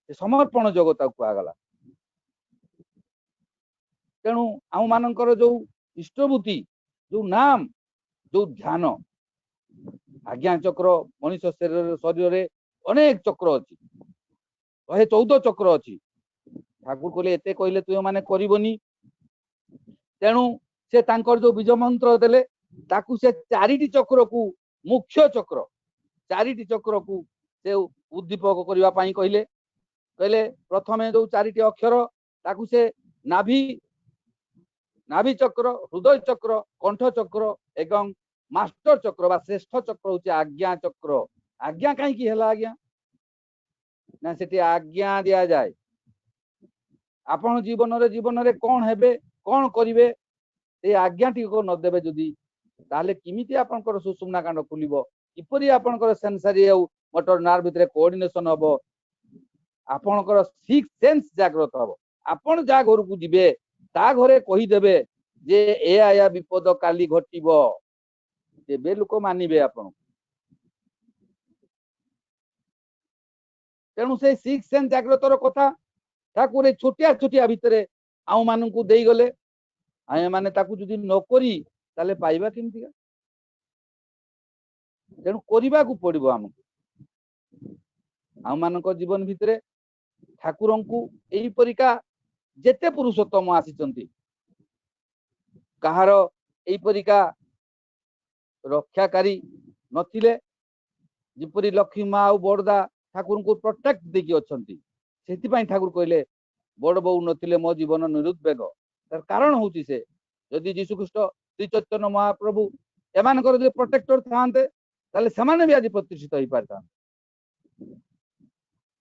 [SPEAKER 1] से समर्पण जोग ताकू कहगला तेणु आम मानकर जो इष्टभूति जो नाम जो ध्यान आज्ञा चक्र मनुष्य शरीर रे अनेक चक्र अच्छी 114 चक्र अच्छी ठाकुर कहले एते कहले तुम माने करबनी तेणु से तांकर जो बीज मंत्र देले ताकू से 4टी चक्र को मुख्य चक्र 4टी चक्र को से उद्दीपक करबा पई कहले कहले प्रथमे जो 4टी अक्षर ताकू से नाभि नाभि चक्र हृदय चक्र कंठ चक्र एवं मास्टर चक्र बा श्रेष्ठ चक्र होची आज्ञा चक्र आज्ञा कहीं की हला आज्ञा ना सेठी आज्ञा दिया जाए आपण जीवन रे कौन हेबे कौन करिवे ए आज्ञा टी को न देबे जदी ताले किमिति आपनकर सुषुम्ना कांड खुलिबो किपरि आपनकर सेंसरी au मोटर नर्व भितरे कोऑर्डिनेशन हबो आपनकर सिक्स सेंस जागृत हबो आपण जा घर को जिबे ता घरे कहि देबे जे ए आया विपद काली घटिबो तेबे लोक मानिबे आपण तेणु से सिक्स सेंस जागृतर कथा ठाकुर छोटिया छोटिया भितरे आउ मानन को देई गले आए माने ताकू जदी न करी ताले पाइबा केमती तेणु करिबा को पड़िबो हमको आउ मानन जीवन भितरे ठाकुरन को एई परिका जेते पुरुषोत्तम आसीचंती कहार एई परिका रक्षाकारी नथिले जिपरि लक्ष्मी माँ और बड़दा ठाकुर को प्रोटेक्ट देखि अछंती सेति पई ठाकुर कहले बड़ बौ नथिले मो जीवन निरुद्वेग तार कारण होची से यदि यीशु ख्रीष्ट श्री चैतन्य महाप्रभु एमानकर जे प्रोटेक्टर थांते ताले समान भी आज प्रतिष्ठित होई पारता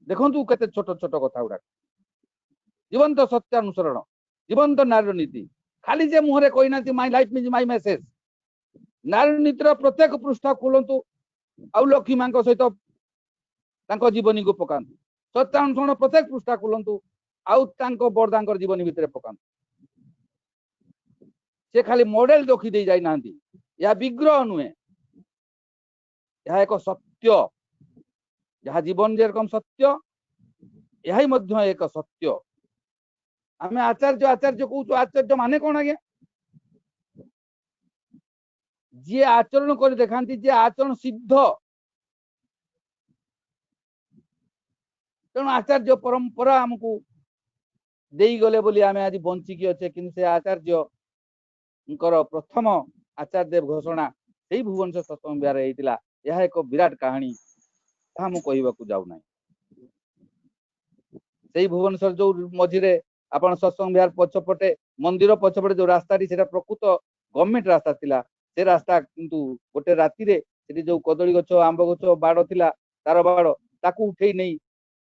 [SPEAKER 1] देखंतु केते छोट छोट कथा उडा जीवंत सत्यानुसरण जीवंत नारी नीति खाली जे मुहरे कहिना माय लाइफ मीज माय मेसेज नारी नीतिर प्रत्येक पृष्ठ खोलंतु आउ लक्ष्मी मां सहित तांको जीवनी को पकांतु सत्यानुसरण प्रत्येक पृष्ठ खोलंतु आउ तांको बरदांकर जीवनी भितरे पकांतु से खाली मॉडल देखि दे जाई नांती या विग्रह नुहे यह एक सत्य जहाँ जीवन जे रकम सत्य यही मध्य एक सत्य आमे आचार्य आचार्य कहूँ आचार्य माने कौन आज्ञा जी आचरण कर देखांती जे आचरण सिद्ध तेणु आचार्य परंपरा हमको देई गले बोली आमे आज बंचिकी अच्छे कि से आचार्य प्रथम आचार्य देव घोषणा से भुवनेश्वर सत्संग विहार होता यह एक विराट कहानी मुझे कहवाक जाऊना से भुवनेश्वर जो मझे आपण सत्संग विहार पछपटे मंदिर पछपटे जो रास्ता प्रकृत गवर्नमेंट रास्ता थिला से रास्ता किंतु गोटे राति रे जो कदली गछ आंब गछ बाड़ थिला तार बाड़ ताकू उठे नहीं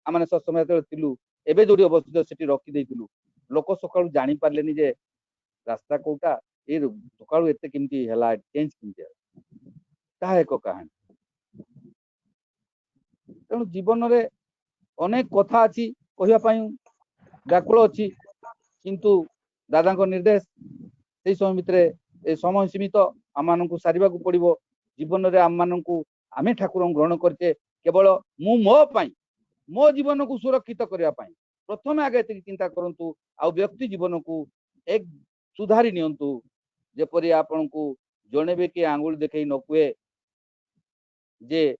[SPEAKER 1] आम सत्संग थिलु एबे जोड़ी अवस्थित सेठी रखी देइथिलु लोक सकाळु जानि पारलेनी जे रास्ता कोटा ए सकाळु एते केमती हला चेंज केमती ता एक कहानी तेणु जीवन रे अनेक कथा अच्छी कहवाई व्याकुल अच्छी किंतु दादा निर्देश से समय भितर समय सीमित आम मान सारे पड़ो जीवन में आम मान आम ठाकुर ग्रहण करचे केवल मु मो जीवन को सुरक्षित करने प्रथम आगे चिंता करूँ आउ व्यक्ति जीवन को एक सुधारी नियंतु जेपरी आपण को जड़े भी किए आंगुल देखई न कहे जे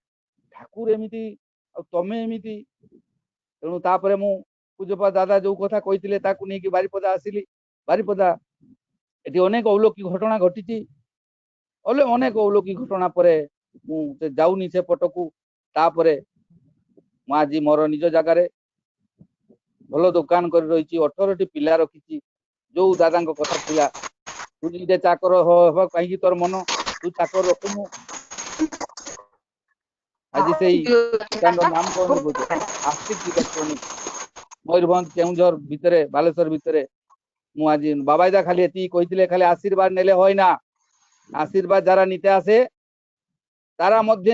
[SPEAKER 1] ठाकुर एमती तमें एमती तेणु तापर मु पूज्यपा दादा जो कथा कही नहीं बारिपदा आसिली बारिपदा ये अनेक अलौकिक घटना घटी अनेक अलौकिक घटना पर मुझे जाऊनी से पटकू तापरे मु आज मोर निज जगार भल दुकान कर रही 18टी पिला रखी जो दादा कथा थिला तू निजे चाकर हो कहीं तोर मन तू चाकर रखुनु आज से दुकान नाम कौन आस्तिक इलेक्ट्रोनिक मयूरभंज केउझर भितर बालेश्वर भितर मु आज बाबाईदा खाली एति कही खाली आशीर्वाद नेले होय ना आशीर्वाद जरा नीते आसे तारा मध्य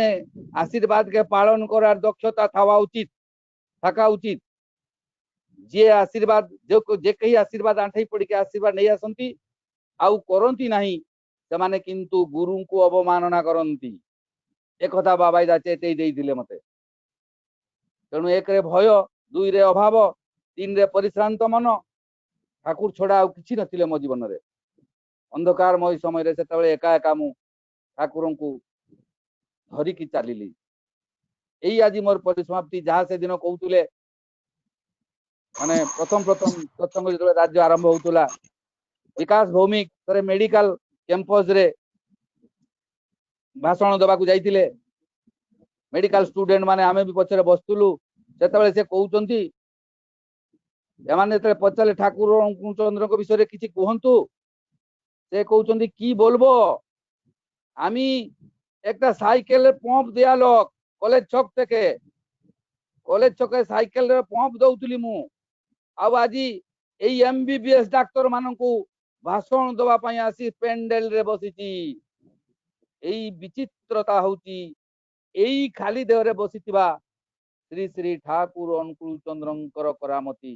[SPEAKER 1] आशीर्वाद के पालन करार दक्षता थावा उचित थाका उचित जे आशीर्वाद जे कहीं आशीर्वाद आंठई पड़ी के आशीर्वाद नहीं आसंती आउ करंती नहीं से किंतु गुरु को अवमानना करंती एक कथा बाबा चेतई देइथिले मते। तेणु एक रे भय, दुई रे अभाव, तीन रे परिश्रांत मन, ठाकुर छड़ा आउ किछि नथिले मो जीवन रे। अंधकारमय समय रे सेतबेले एका एका मु ठाकुर को धरिकी चलिली। यही आज मोर परिसमाप्ति जहाँ से दिन कहते माने प्रथम प्रथम सत्संग जो राज्य आरंभ होता विकास भौमिक थे मेडिकल कैंपस रे भाषण देवाक जाइए मेडिकल स्टूडेंट माने आमे भी पछरे बसतुलु सेतबेले से कहउचंती एमाने ते पछले ठाकुर चंद्र को विषय रे किछि कहंतु से कहउचंती की बोलबो आमी एकटा साइकेल पंप दिया लोक कॉलेज छक থেকে कॉलेज छके साइकेल रे पंप दउतली मु अब आज एई एमबीबीएस डाक्टर मानकू भाषण दवा पई आसी पेंडेल रे बसिची एई विचित्रता होची एई खाली देह रे बसितिबा श्री श्री ठाकुर अनुकूल चंद्रंकर करामती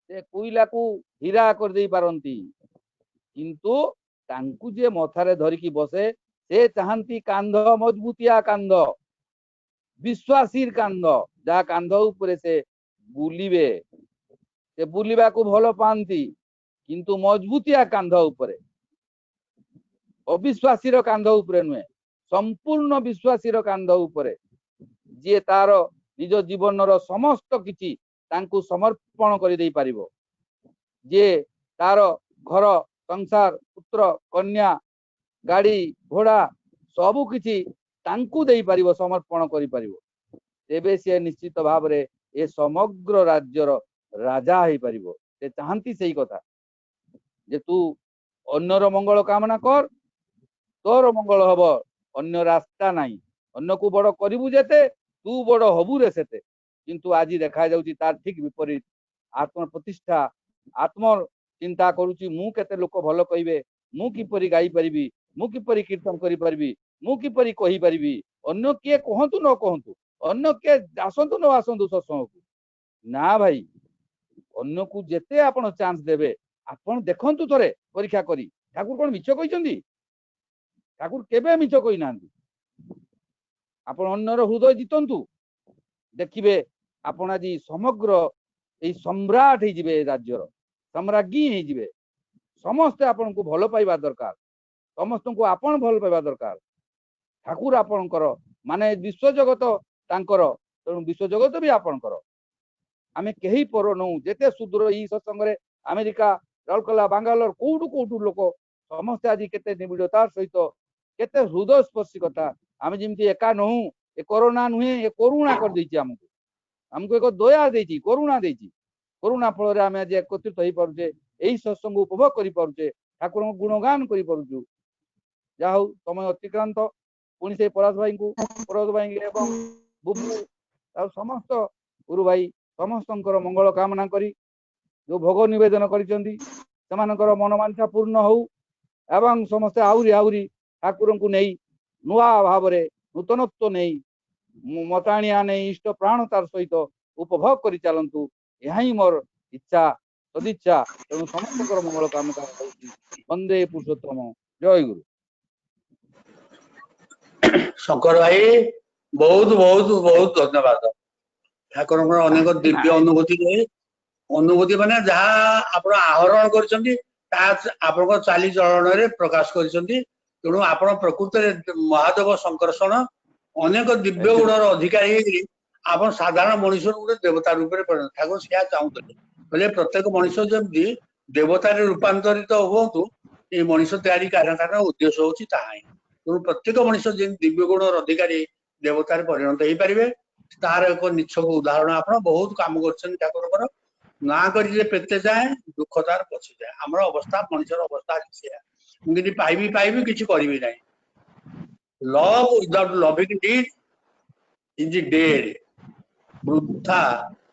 [SPEAKER 1] से कोइला को हीरा कर देई पारंती किंतु तांकू जे मथारे धरिकी बसे से चाहती कांध मजबूतिया कांध विश्वासीर कांध जा कांध उपरे से बुलिबे से बुलिबा को भलो पांती किंतु मजबूतिया कांध उपरे अविश्वासीर कांध उपरे नुहे संपूर्ण विश्वासीर कांध उपरे जे तार निज जीवन समस्त किछि तांकू समर्पण कर दे पारिबो जे तार घर संसार पुत्र कन्या गाड़ी घोड़ा सबु किछि तांकू दे पारिबो समर्पण करि पारिबो तेबे से निश्चित भाव रे ए समग्र राज्यर राजा होई पारिबो। से चाहंती सही कथा जे तू अन्यर मंगल कामना कर तोर मंगल हब अन्य रास्ता नहीं अन्य को बड़ करिबु जेते तू बड़ हबु रे सेते किंतु आज देखा जाउची तार ठीक विपरीत आत्म प्रतिष्ठा आत्म चिंता करूची मु केते लोक भलो कहिबे मु किपरि गाई परिबी मु किपरि कीर्तन करि परिबी मु किपरि कहि परिबी अन्य के कहंतु न कहंतु अन्य के आसंतु न आसंतु सत्संग को ना भाई अन्य को जेते आपण चांस देबे आपण देखंतु थरे परीक्षा करी ठाकुर कोन मिछ कहिसंती ठाकुर केबे मिछ कहि नांती आपण अन्यर हृदय जितंतु देखिबे आपण आज समग्र ए सम्राट हे जिवे राज्यर सम्राज्ञी हे जिवे समस्त आपण को भलो पाइबा दरकार समस्त को आपण भल पाइबा दरकार ठाकुर आपणकर माने विश्व जगत तांकर तेणु विश्व जगत भी आपणकर आमे केही पर नौ जेते सुदूर ई सत्संग रे अमेरिका राउरकेला बांगालोर कोउटू कोउटू लोक समस्त आज केते निबिड़तार सहित केते हृदय स्पर्शी कथा आमे जिमती एका नहु ए कोरोना नुहे ए करुणा कर देछि हमको हमको एक दया देछि करुणा देछि करुणा फल रे आमे आज एकत्रित होई पारुछे एही सत्संग उपभोग करि पारुछे ठाकुर गुणगान करि पारुछु जा हो समय अतिक्रांत पुणी से परास भाई को परास भाई एवं बुबू आ समस्त गुरु भाई समस्त मंगल कामना करी जो भोग निवेदन करिसेंती सेमानकर मनोवांछा पूर्ण हो एवं समस्त आउरी आउरी ठाकुर को नहीं नुआ भाव रे नूतनत्व नहीं मताणिया नहीं इष्ट प्राणतार सहित उपभोग करि चलंतु यही मोर इच्छा सदिच्छा तेणु समस्त मंगल कामना वंदे पुरुषोत्तम जय गुरु
[SPEAKER 3] शंकर भाई बहुत बहुत बहुत धन्यवाद ठाकुर अनेक दिव्य अनुभूति माने जहाँ आप आहरण कर चाली चलन रे प्रकाश कर तेणु आप प्रकृत महादेव संकर्षण अनेक दिव्य गुणर अधिकारी आप साधारण मनुष्य गोटे देवता रूप में परिणत ठाकुर क्या चाहते बोले प्रत्येक मनुष्य जमी देवतार रूपांतरित हूँ ये मनुष्य तैयारी कार्य उद्देश्य हूँ तेणु प्रत्येक मनुष्य दिव्य गुणर अधिकारी देवतार परिणत हो पारे तार एक निछक उदाहरण आप बहुत काम कर ठाकुर ना करते जाए दुख तार पछी जाए आम अवस्था मनुष्य अवस्था मुझे पाइबी पाइबी किसी करी ना love without loving need is dead वृद्धा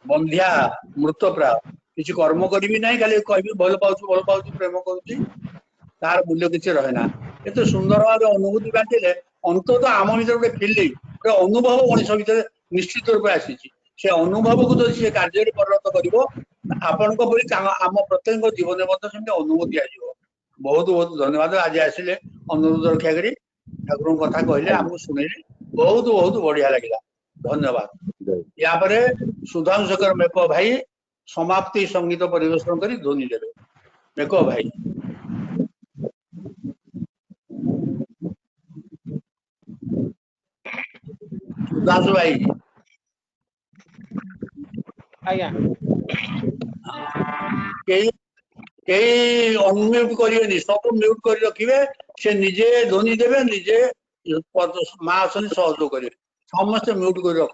[SPEAKER 3] बंध्या मृत प्राय किसी कर्म करी ना खाली कह भल पाऊँ प्रेम करुच्ची तार मूल्य किसी रहे ना एत सुंदर भाव अनुभूति बांटे अंततः आम भर गोटे फिलिंग गोटे अनुभव मनुष्य भर निश्चित रूप आसी से अनुभव को जो सी कार्य परिणत कर आपण आम प्रत्येक जीवन में अनुमति आଯିव बहुत बहुत धन्यवाद आज आसिले अनुरोध रक्षा करी ठाकुर कथा कहले आमको शुणिले बहुत बहुत बढ़िया लगे धन्यवाद। या पर सुधांशु शेखर मेको भाई समाप्ति संगीत परिवेशन करी ध्वनि देवे। मेको भाई सुधांशु भाई
[SPEAKER 2] आज्ञा
[SPEAKER 3] कई अनम्यूट करिए सब म्यूट कर रखिए से निजे ध्वनि देवे निजे माँ आसन सहयोग करेंगे समस्त म्यूट कर रख।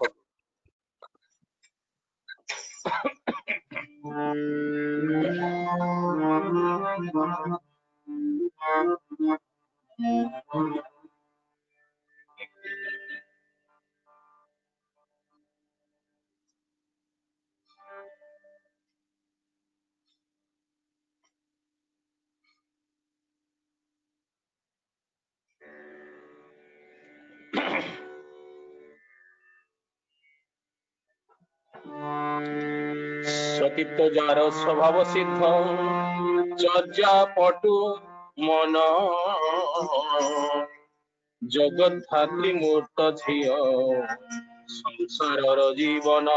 [SPEAKER 5] सतीत्व जार स्वभाव सिद्ध चर्या पटु मन जगत धात्री मूर्त झिय संसार जीवन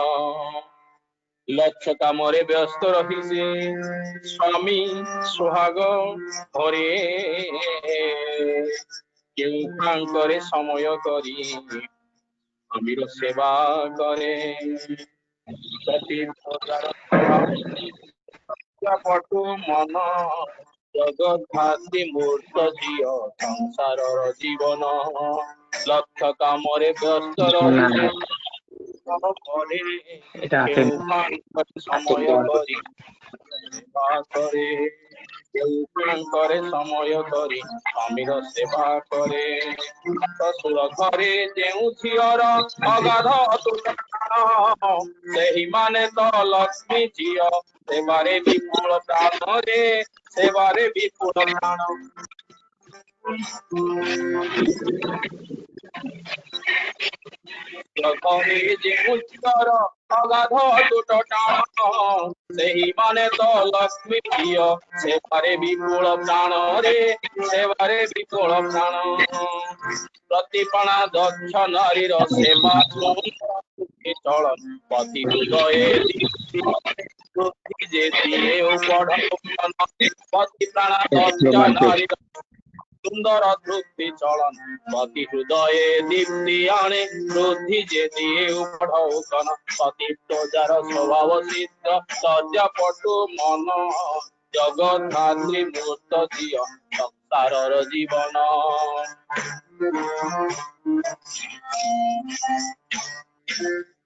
[SPEAKER 5] लक्ष्य काम व्यस्त रही से स्वामी सुहाग हरे केउकांकरे समय करी आमिर सेवा करे पटु मन जगत भाती मूर्त झिय संसार जीवन लक्ष्य काम व्यस्त रही समय करी करे समय करी स्वामीर सेवा करे ससुर घरे जेउ झियर अगाध सेही माने तो लक्ष्मी झिय सेवारे विपुल प्राण रे सेवारे विपुल प्राण घरे जेउ झियर अगाध टूट टाण सेही माने तो लक्ष्मी झिय सेवारे विपुल प्राण रे सेवारे विपुल प्राण प्रतिपणा दक्ष नारीर सेवा चलन पति हृदय जे दिए पति प्राण दक्ष नारीर सुंदर तृप्ति चलन पति हृदय दीप्ति आने वृद्धि जे दिए उपढ़ौकन पति प्रजार स्वभाव सिद्ध सज्जा पटु मन जगत धात्री मूर्त झिय संसार जीवन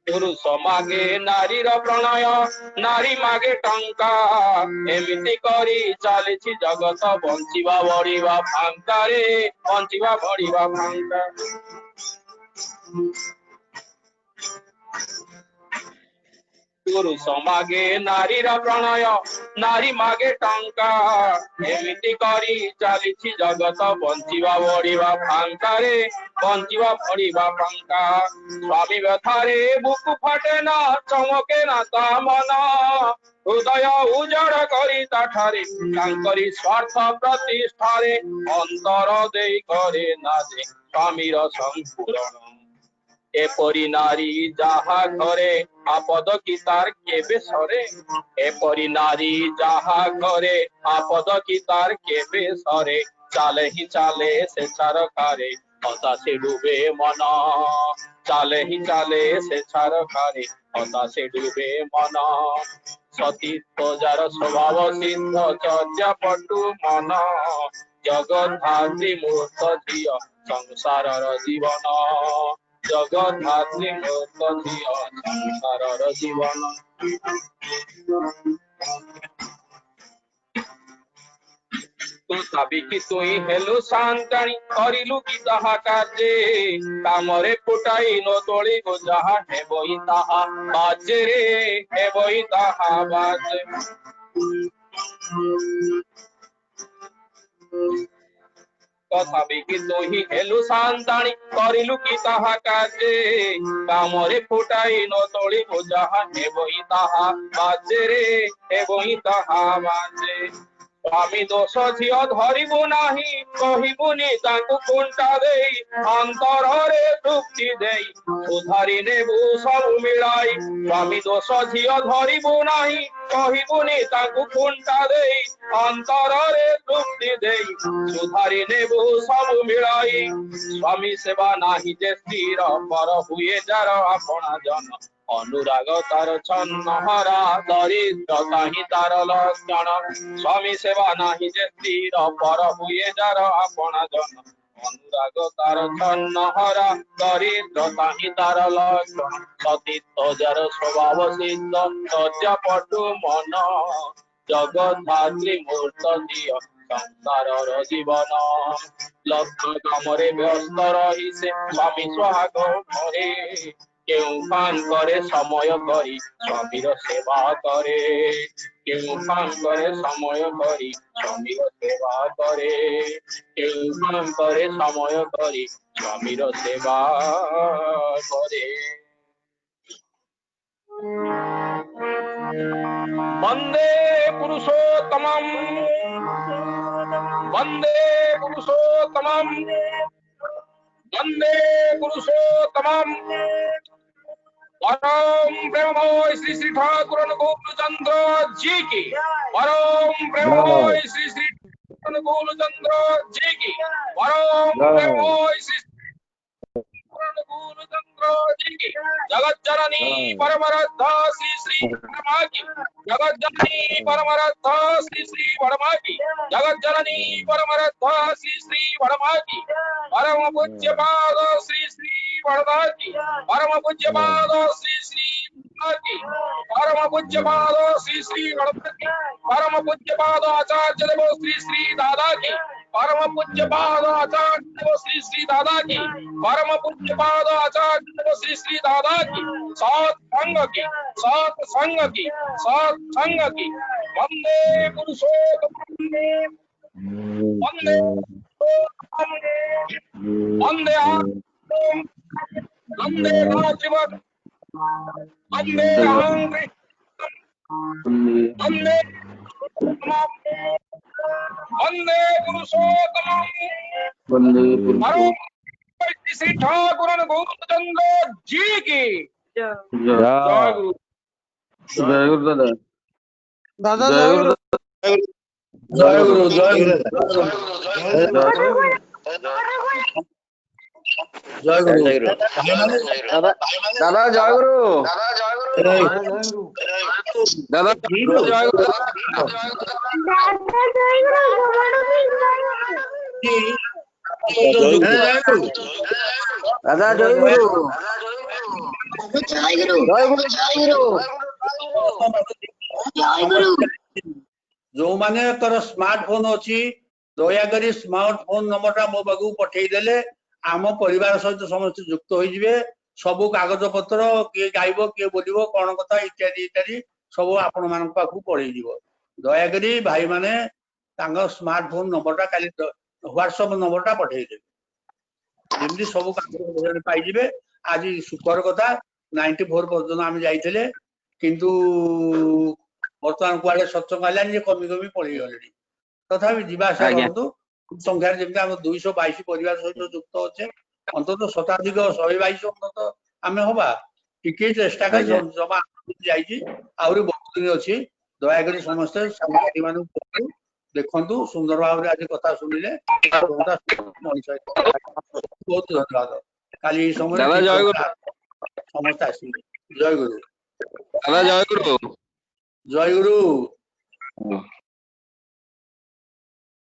[SPEAKER 5] पुरुष मागे नारीर प्रणय नारी मागे टंका एमिति करी चली जगत बंचिवा बढ़िवा फांका रे बंचिवा बढ़िवा फांका पुरुष मागे नारीर प्रणय नारी मागे टंका एमिति करी चली जगत बंचिवा बढ़िवा फांका रे बंचिवा बढ़िवा फांका स्वामी व्यथारे बुकु फाटे ना चमके ना ता मन हृदय उजड़ करी ताठारे तांकरी स्वार्थ प्रतिष्ठारे अंतर देई करे ना दे स्वामीर संपूर्ण एपरी नारी जाहा घरे आपद की तार केबे सरे एपरी नारी जाहा घरे आपद की तार केबे सरे चाले ही चाले से चारकारे हता से डूबे मन चाले ही चाले से चारकारे हता से डूबे मन सतीत्व जार स्वभाव सिद्ध चर्या पटु मन जगत धात्री मूर्त झिय संसार जीवन जगत धात्री मूर्त झिय संसार जीवन तू साबिकी तुई हेलु शांताणी करिलु की ताहा कार्ये कामरे फुटाई नो तोली गो जहा हेबई ताहा बाजे रे हेबई ताहा बाजे ତଥାପି ତୁ ହିଁ ହେଲୁ ସାନ୍ତାଣୀ କରିଲୁ କି ତାହା କାର୍ଯ୍ୟ କାମରେ ଫୁଟାଇ ନ ତୋଳିବୁ ଯାହା ହେବ ହିଁ ତାହା ବାଜେରେ ହେବ ହିଁ ତାହା ବାଜେ ସ୍ୱାମୀ ଦୋଷ ଝିଅ ଧରିବୁ ନାହିଁ କହିବୁନି ତାଙ୍କୁ କୁଣ୍ଟା ଦେଇ ଅନ୍ତରରେ ତୃପ୍ତି ଦେଇ ସୁଧାରି ନେବୁ ସବୁ ମିଳାଇ ସ୍ୱାମୀ ଦୋଷ ଝିଅ ଧରିବୁ ନାହିଁ କହିବୁନି ତାଙ୍କୁ କୁଣ୍ଟା ଦେଇ ଅନ୍ତରରେ ତୃପ୍ତି ଦେଇ ସୁଧାରି ନେବୁ ସବୁ ମିଳାଇ ସ୍ୱାମୀ ସେବା ନାହିଁ ଯେ ସ୍ଥିର ପର ହୁଏ ଯାର ଆପଣା ଜନ ଅନୁରାଗ ତାର ଛନ୍ନହରା ଦରିଦ୍ରତା ହିଁ ତାର ଲକ୍ଷଣ ସ୍ୱାମୀ ସେବା ନାହିଁ ଯେ ସ୍ଥିର ପର ହୁଏ ଯାର ଆପଣା ଜନ ଅନୁରାଗ ତାର ଛନ୍ନହରା ଦରିଦ୍ରତା ହିଁ ତାର ଲକ୍ଷଣ ସତୀତ୍ୱ ଯାର ସ୍ୱଭାବ ସିଦ୍ଧ ଲଜ୍ଜାପଟୁ ମନ ଜଗଧାତ୍ରୀ ମୂର୍ତ୍ତ ଦିଅ ସଂସାରର ଜୀବନ ଲକ୍ଷ୍ୟ କାମରେ ବ୍ୟସ୍ତ ରହି ସେ ସ୍ୱାମୀ ସୁହାଗ କରେ କେଉଁ କାମ করে সময় করি স্বামীর সেবা করে কেউ কাম করে সময় করি স্বামীর সেবা করে কেউ কাম করে সময় করি স্বামীর সেবা করে বন্দে পুরুষোত্তমম বন্দে পুরুষোত্তমম বন্দে পুরুষোত্তমম परम प्रेममय श्री श्री ठाकुर अनुकूल चंद्र जी की परम प्रेममय श्री श्री अनुकूल चंद्र जी की परम प्रेममय श्री अनुकूल चंद्र जी की जगत जननी परमरद्धा श्री श्री परमा की जगत जननी परमरद्धा श्री श्री परमा की जगत जननी परमरद्धा श्री श्री परमा की परम पूज्य पाद श्री श्री वरदा की परम पूज्य पाद श्री श्री की परम पूज्य पाद श्री श्री वरदा की परम पूज्य पाद आचार्य देव श्री श्री दादा की परम पूज्य पाद आचार्य देव श्री श्री दादा की परम पूज्य पाद आचार्य देव श्री श्री दादा की सात संग की वंदे पुरुषोत्तम वंदे वंदे वंदे मातृवत् वंदे अहं वंदे वंदे पुरुषोत्तमं वंदे श्री ठाकुर अनुकूल चंद्र जी की जय गुरु
[SPEAKER 1] जय गुरु दादा
[SPEAKER 2] दादा जय गुरु
[SPEAKER 3] जय गुरु जय गुरु जय गुरु
[SPEAKER 1] दादा जय गुरु दादा जय गुरु दादा जय गुरु
[SPEAKER 3] जो माने कर स्मार्टफोन अच्छी दयाकोरी स्मार्टफोन नंबर मो पाखु पठेई देले आम परिवार सहित समस्त युक्त होइजिवे सबु कागज पत्र किए गाइबो किए बोलिबो कोन कथा इत्यादि इत्यादि सब आपण मान पाखु पढ़ेई दिबो दयाकोरी भाई माने तांगा स्मार्टफोन नंबरटा खाली व्हाट्सएप नंबरटा पठेई देबे जेमति सब कागज पाई जिवे आज सुकर कथा 94 पर्यंत आम जाइथिले किंतु वर्तमान कुआडे सत्संग आलानी जे कमी कमी पड़ी गलेनी तथापि जीवा आशा करंतु संख्या जेमति हम 222 परिवार सहित युक्त अच्छे अंतत शताधिक 122 अंतत आम हवा टिके चेष्टा कर जमा जाइए आहरी बहुत दिन अच्छी दयाकोरी समस्ते साथी मान देखु सुंदर भाव में आज कथा शुणिले बहुत धन्यवाद काली समय समस्त आस जय गुरु
[SPEAKER 1] दादा जय गुरु
[SPEAKER 3] जय गुरु